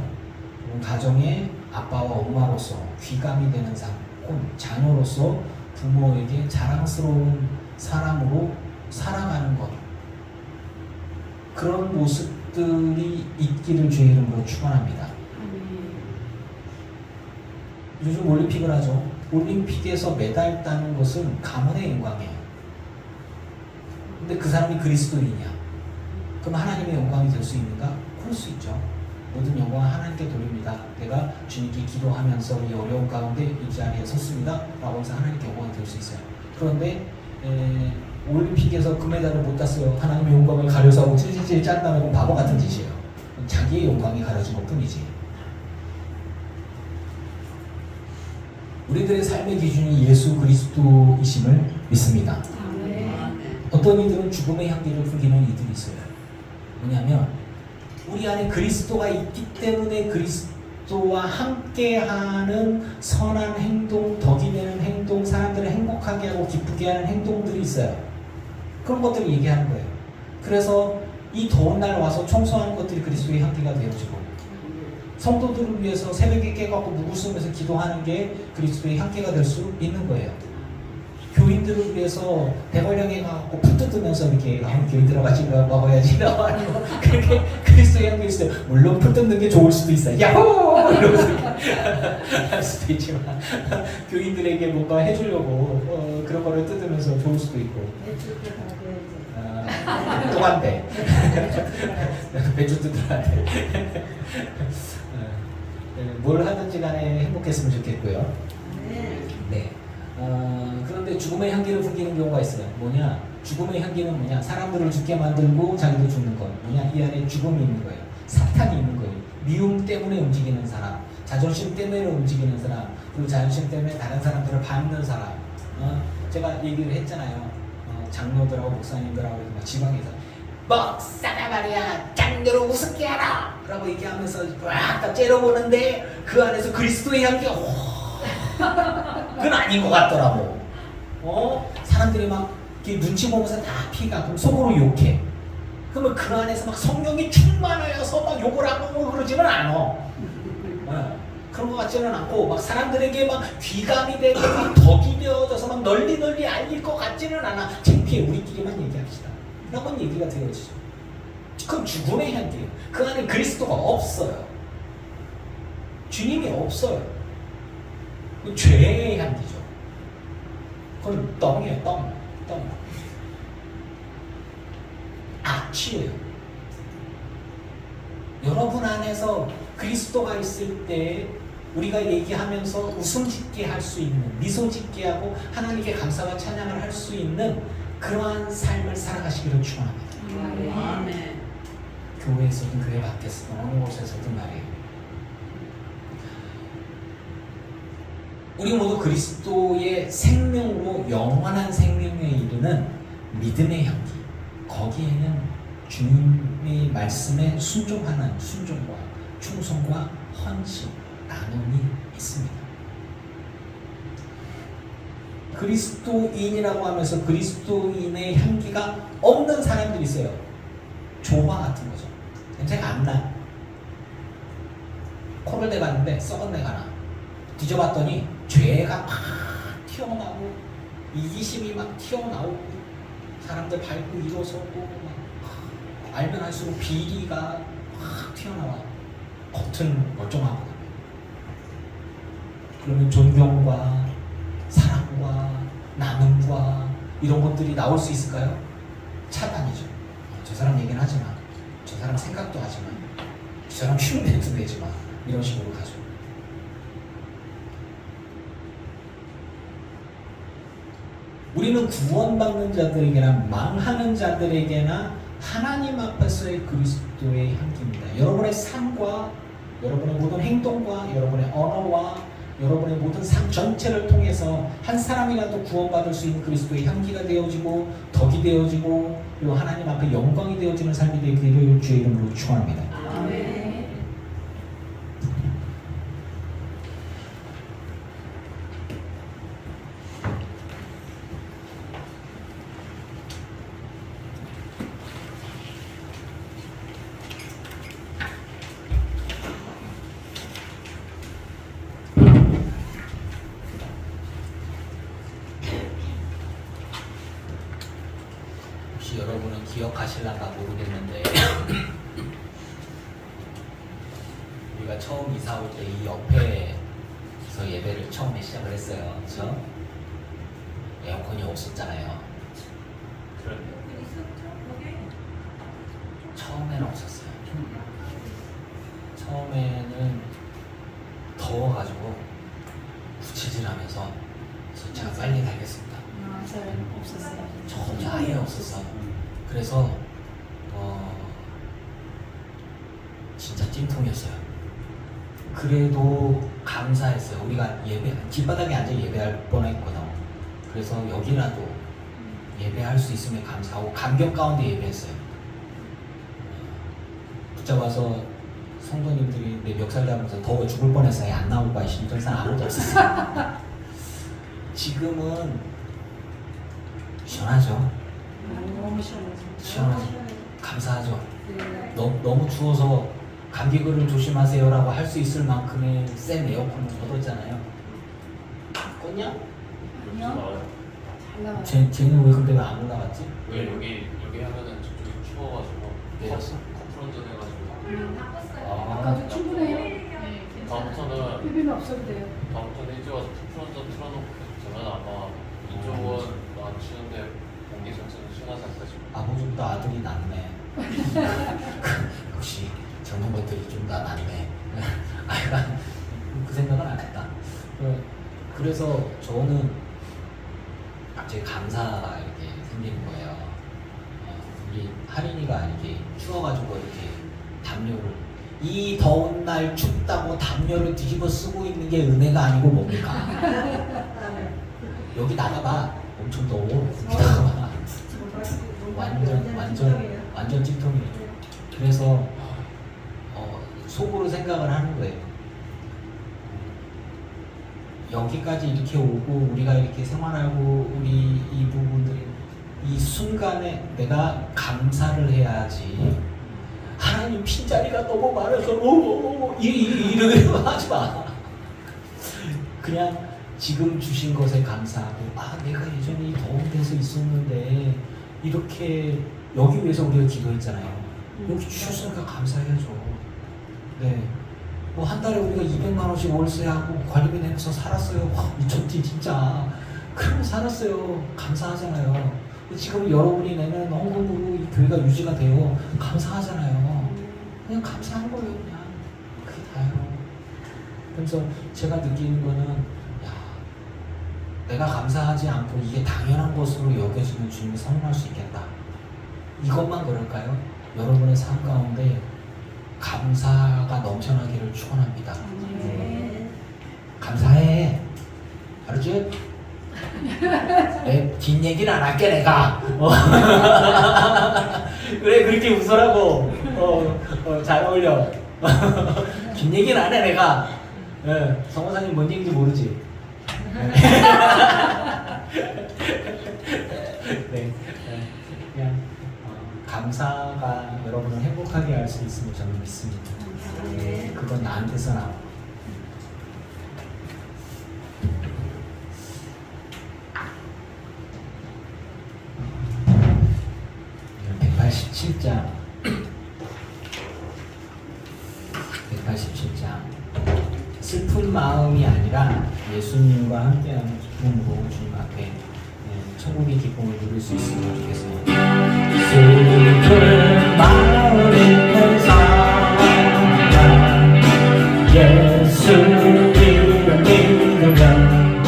가정의 아빠와 엄마로서 귀감이 되는 삶 혹은 자녀로서 부모에게 자랑스러운 사람으로 살아가는 것 그런 모습들이 있기를 주의 이름으로 축원합니다. 요즘 올림픽을 하죠. 올림픽에서 메달 따는 것은 가문의 영광이에요. 근데 그 사람이 그리스도인이야. 그럼 하나님의 영광이 될 수 있는가? 그럴 수 있죠. 모든 영광은 하나님께 돌립니다. 내가 주님께 기도하면서 이 어려운 가운데 이 자리에 섰습니다. 라고 해서 하나님께 영광이 될 수 있어요. 그런데 올림픽에서 금메달을 못 땄어요. 하나님의 영광을 가려서 하고 찔찔찔 짠다는 건 바보 같은 짓이에요. 자기의 영광이 가려진 것 뿐이지. 우리들의 삶의 기준이 예수 그리스도이심을 믿습니다. 어떤 이들은 죽음의 향기를 풍기는 이들이 있어요. 뭐냐면 우리 안에 그리스도가 있기 때문에 그리스도와 함께하는 선한 행동, 덕이 되는 행동, 사람들을 행복하게 하고 기쁘게 하는 행동들이 있어요. 그런 것들을 얘기하는 거예요. 그래서 이 더운 날 와서 청소하는 것들이 그리스도의 향기가 되어지고 성도들을 위해서 새벽에 깨갖고 묵을 서 기도하는 게 그리스도의 향기가 될 수 있는 거예요. 교인들을 위해서 대관령에 가고 풀 뜯으면서 이렇게 교인들하고 같이 먹어야지 하는 거 그렇게 그리스도의 향기 있어요. 물론 풀 뜯는 게 좋을 수도 있어요. 야호! 이러면서 할 수도 있지만 교인들에게 뭔가 해주려고 그런 거를 뜯으면서 좋을 수도 있고 또 한대 배추 뜯으라 돼. 뭘 하든지 간에 행복했으면 좋겠고요. 네. 그런데 죽음의 향기를 풍기는 경우가 있어요. 뭐냐? 죽음의 향기는 뭐냐? 사람들을 죽게 만들고 자기도 죽는 것. 뭐냐? 이 안에 죽음이 있는 거예요. 사탄이 있는 거예요. 미움 때문에 움직이는 사람, 자존심 때문에 움직이는 사람, 그리고 자존심 때문에 다른 사람들을 밟는 사람. 제가 얘기를 했잖아요. 장로들하고 목사님들하고 막 지방에서 목사가 말이야 장로를 우습게 하라! 라고 얘기하면서 막 째려보는데 그 안에서 그리스도의 향기가 그건 아닌 것 같더라고. 사람들이 막 이렇게 눈치 보면서 다 피가 그럼 속으로 욕해. 그러면 그 안에서 막 성령이 충만하여서 막 욕을 하고 그러지는 않아. 그런 것 같지는 않고 막 사람들에게 막 귀감이 되고 막 덕이 되어져서 막 널리 알릴 것 같지는 않아. 창피해. 우리끼리만 얘기합시다. 이런 얘기가 되어지죠. 그건 죽음의 향기예요. 그 안에 그리스도가 없어요. 주님이 없어요. 죄의 향기죠. 그건 똥이에요. 똥. 악취예요. 여러분 안에서 그리스도가 있을 때 우리가 얘기하면서 웃음 짓게 할 수 있는, 미소 짓게 하고 하나님께 감사와 찬양을 할 수 있는 그러한 삶을 살아가시기를 축원합니다. 아멘. 교회에서든 교회 밖에서든 어느 곳에서든 말이에요. 우리 모두 그리스도의 생명으로 영원한 생명에 이르는 믿음의 향기, 거기에는 주님의 말씀에 순종하는 순종과 충성과 헌신, 나눔이 있습니다. 그리스도인이라고 하면서 그리스도인의 향기가 없는 사람들이 있어요. 조화 같은 거죠. 냄새가 안 나. 코를 대봤는데 썩은 내가 나. 뒤져봤더니 죄가 막 튀어나오고 이기심이 막 튀어나오고 사람들 밟고 일어서고 막 알면 할수록 비리가 막 튀어나와. 겉은 멀쩡하거든요. 그러면 존경과 사랑과 나눔과 이런 것들이 나올 수 있을까요? 차단이죠. 저 사람 얘기는 하지마, 저 사람 생각도 하지마, 저 사람 흉내도 내지마, 이런 식으로 가죠. 우리는 구원받는 자들에게나 망하는 자들에게나 하나님 앞에서의 그리스도의 향기입니다. 여러분의 삶과 여러분의 모든 행동과 여러분의 언어와 여러분의 모든 삶 전체를 통해서 한 사람이라도 구원받을 수 있는 그리스도의 향기가 되어지고 덕이 되어지고 그리고 하나님 앞에 영광이 되어지는 삶이 되기를 주의 이름으로 축원합니다. 아멘. 혹시 여러분은 기억하실란가 모르겠는데 우리가 처음 이사 올 때 이 옆에서 예배를 처음에 시작을 했어요. 그렇죠? 에어컨이 없었잖아요. 처음에는 없었어요. 처음에는 더워가지고 부채질하면서 그래서 제가 빨리 달겠습니다. 맞아요. 없었어요. 전혀 아예 없었어. 그래서 진짜 찜통이었어요. 그래도 감사했어요. 우리가 예배 길바닥에 앉아 예배할 뻔했거든. 그래서 여기라도 예배할 수 있으면 감사하고 감격 가운데 예배했어요. 붙잡아서 성도님들이 내 멱살 잡으면서 더워 죽을 뻔했어요. 안 나올 거야. 더 이상 아무도 없었어요. 지금은 시원하죠. 너무 시원하죠. 시원하죠. 감사하죠. 네. 너무 추워서 감기걸을 조심하세요라고 할 수 있을 만큼의 센 에어컨을 걷었잖아요. 껐냐? 아니요. 잘 나와요. 쟤는 왜 근데 왜 안 올라갔지? 왜 여기 하면은 저쪽이 추워가지고 내렸어? 커플 운전해가지고 아까도 충분해요. 네. 다음부터는 비빔 없어도 돼요. 일찍 와서 커플 운전 틀어놓고 저는 아마 이쪽은 안 추운데 공기 자체는 시원하지 않을까 싶어요. 아버지보다 아들이 낫네. 역시 젊은 것들이 좀 더 낫네. 약간 그 생각은 안 했다. 그래서 저는 갑자기 감사가 이렇게 생기는 거예요. 우리 하린이가 이렇게 추워가지고 이렇게 담요를 이 더운 날 춥다고 담요를 뒤집어 쓰고 있는 게 은혜가 아니고 뭡니까? 여기 나가봐. 엄청 더워. 나가봐. 완전 찜통이에요. 그래서 속으로 생각을 하는 거예요. 여기까지 이렇게 오고 우리가 이렇게 생활하고 우리 이 부분들이 이 순간에 내가 감사를 해야지. 하나님 빈자리가 너무 많아서 이러게 하지 마. 그냥 지금 주신 것에 감사하고 내가 예전에 이 더운 데서 있었는데 이렇게 여기 위해서 우리가 기도했잖아요. 여기 주셨으니까 감사해야죠. 네. 뭐 한 달에 우리가 200만 원씩 월세하고 관리비 내면서 살았어요. 와 미쳤지 진짜. 그러면 살았어요. 감사하잖아요. 지금 여러분이 내는 헌금으로 이 교회가 유지가 돼요. 감사하잖아요. 그냥 감사한 거예요. 그냥 그게 다예요. 그래서 제가 느끼는 거는 내가 감사하지 않고 이게 당연한 것으로 여겨지는 주님이 선언할 수 있겠다. 이것만 그럴까요? 여러분의 삶 가운데 감사가 넘쳐나기를 축원합니다. 감사해. 알았지? 내 뒷얘기는 안 할게 내가. 그래 그렇게 웃으라고. 잘 어울려. 뒷얘기는 안 해 내가. 성호사님 뭔 얘기인지 모르지? 네, 그냥 감사가 여러분을 행복하게 할 수 있음을 저는 믿습니다. 네, 그건 나한테서 나와. 네, 187장 187장 슬픈 마음이 아니라 예수님과 함께하는 기쁨으로 주님 앞에 천국의 기쁨을 누릴 수 있으면 좋겠어요. 슬픈 마음 있는 사람 예수님을 믿으면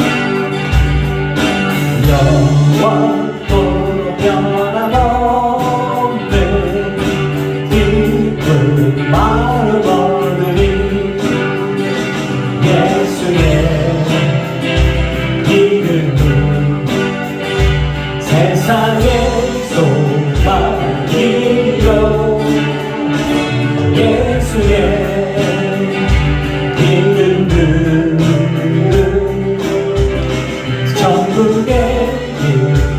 영원토록 변함없는 기쁜 마음 얻으리. 예수의 이름은 세상의 소망이요. 예수의 이름은 천국의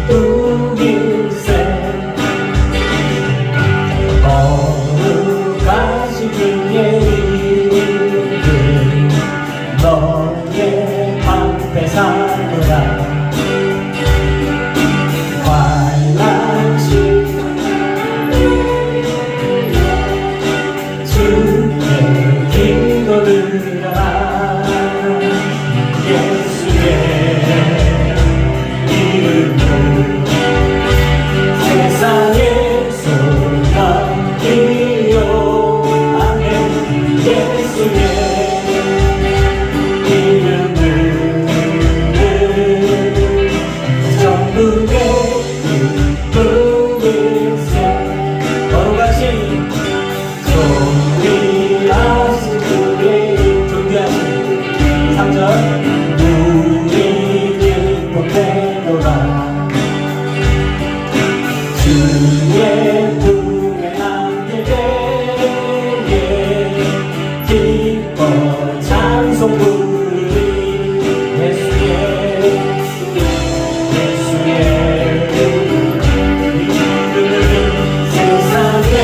기쁨일세. 거룩하신 주의 이름 너의 방패 삼으라. 환난시 주의 기도들아. 예수의 이름은 세상의 소망이요. 아멘. 예수의 이름은 천국의 기쁨일세. 거룩하신 존귀하신 주의 존귀하신 3절 우리 기쁨되노라. 주의 품에 안길 때에 기뻐 찬송 부르리. 예수의 이름은 세상의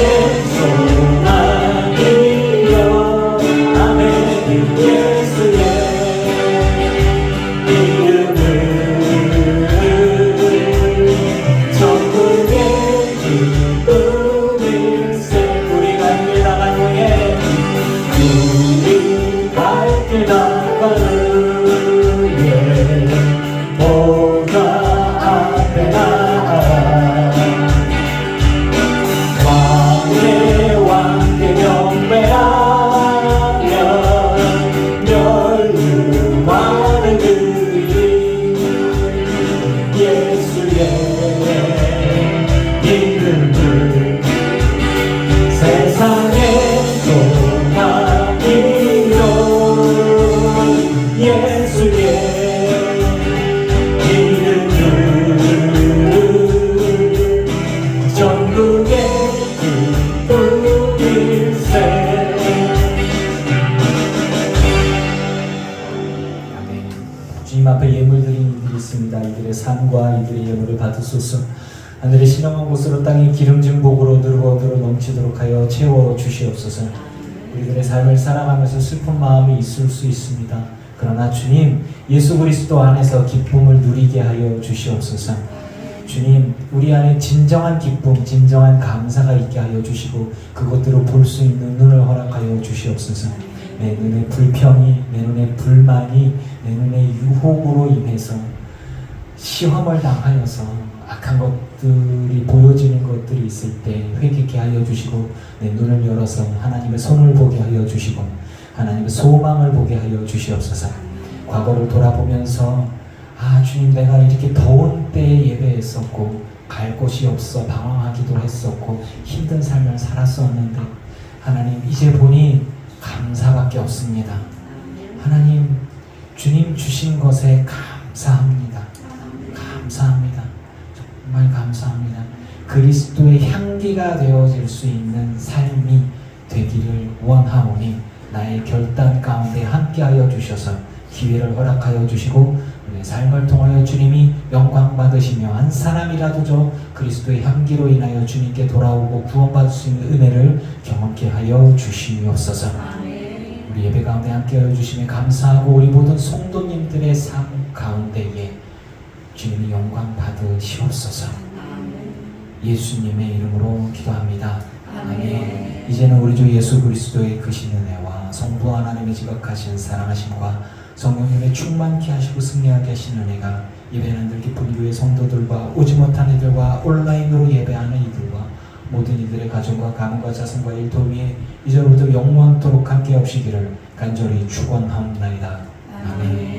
소망이요. 아멘. 예수의 이름은 천국의 기쁨일세. 우리 갈 길 나간 후에 우리 갈 길 나가는 후에 보좌 앞에 나아가 왕의 왕께 경배하며 멸류관을 드리리. 예수의 이름은 세상의 소망이요. 예수의 이름은 천국의 기쁨일세. 아멘. 주님 앞에 예물 드린 이들이 있습니다. 이들의 삶과 이들의 예물을 받으소서. 하늘의 신령한 곳으로 땅의 기름진 복으로 늘어들어 넘치도록 하여 채워 주시옵소서. 우리들의 삶을 살아가면서 슬픈 마음이 있을 수 있습니다. 그러나 주님, 예수 그리스도 안에서 기쁨을 누리게 하여 주시옵소서. 주님, 우리 안에 진정한 기쁨, 진정한 감사가 있게 하여 주시고 그것들을 볼 수 있는 눈을 허락하여 주시옵소서. 내 눈에 불평이, 내 눈에 불만이, 내 눈에 유혹으로 인해서 시험을 당하여서 악한 것들이 보여지는 것들이 있을 때 회개케 하여 주시고 내 눈을 열어서 하나님의 손을 보게 하여 주시고 하나님의 소망을 보게 하여 주시옵소서. 과거를 돌아보면서 아 주님, 내가 이렇게 더운 때에 예배했었고 갈 곳이 없어 방황하기도 했었고 힘든 삶을 살았었는데 하나님, 이제 보니 감사밖에 없습니다. 하나님, 주님 주신 것에 감사합니다. 감사합니다. 정말 감사합니다. 그리스도의 향기가 되어질 수 있는 삶이 되기를 원하오니 나의 결단 가운데 함께하여 주셔서 기회를 허락하여 주시고 우리의 삶을 통하여 주님이 영광 받으시며 한 사람이라도 저 그리스도의 향기로 인하여 주님께 돌아오고 구원받을 수 있는 은혜를 경험케 하여 주시옵소서. 우리 예배 가운데 함께하여 주시며 감사하고 우리 모든 성도님들의 삶 가운데에 주님이 영광 받으시옵소서. 예수님의 이름으로 기도합니다. 아멘. 이제는 우리 주 예수 그리스도의 크신 은혜와 성부 하나님의 지각하신 사랑하심과 성령님의 충만케 하시고 승리하게 하신 은혜가 예배하는 들 깊은 교회 성도들과 오지 못한 이들과 온라인으로 예배하는 이들과 모든 이들의 가정과 가문과 자손과 일도위에 이제로부터 영원토록 함께 하시기를 간절히 축원하옵나이다. 아멘.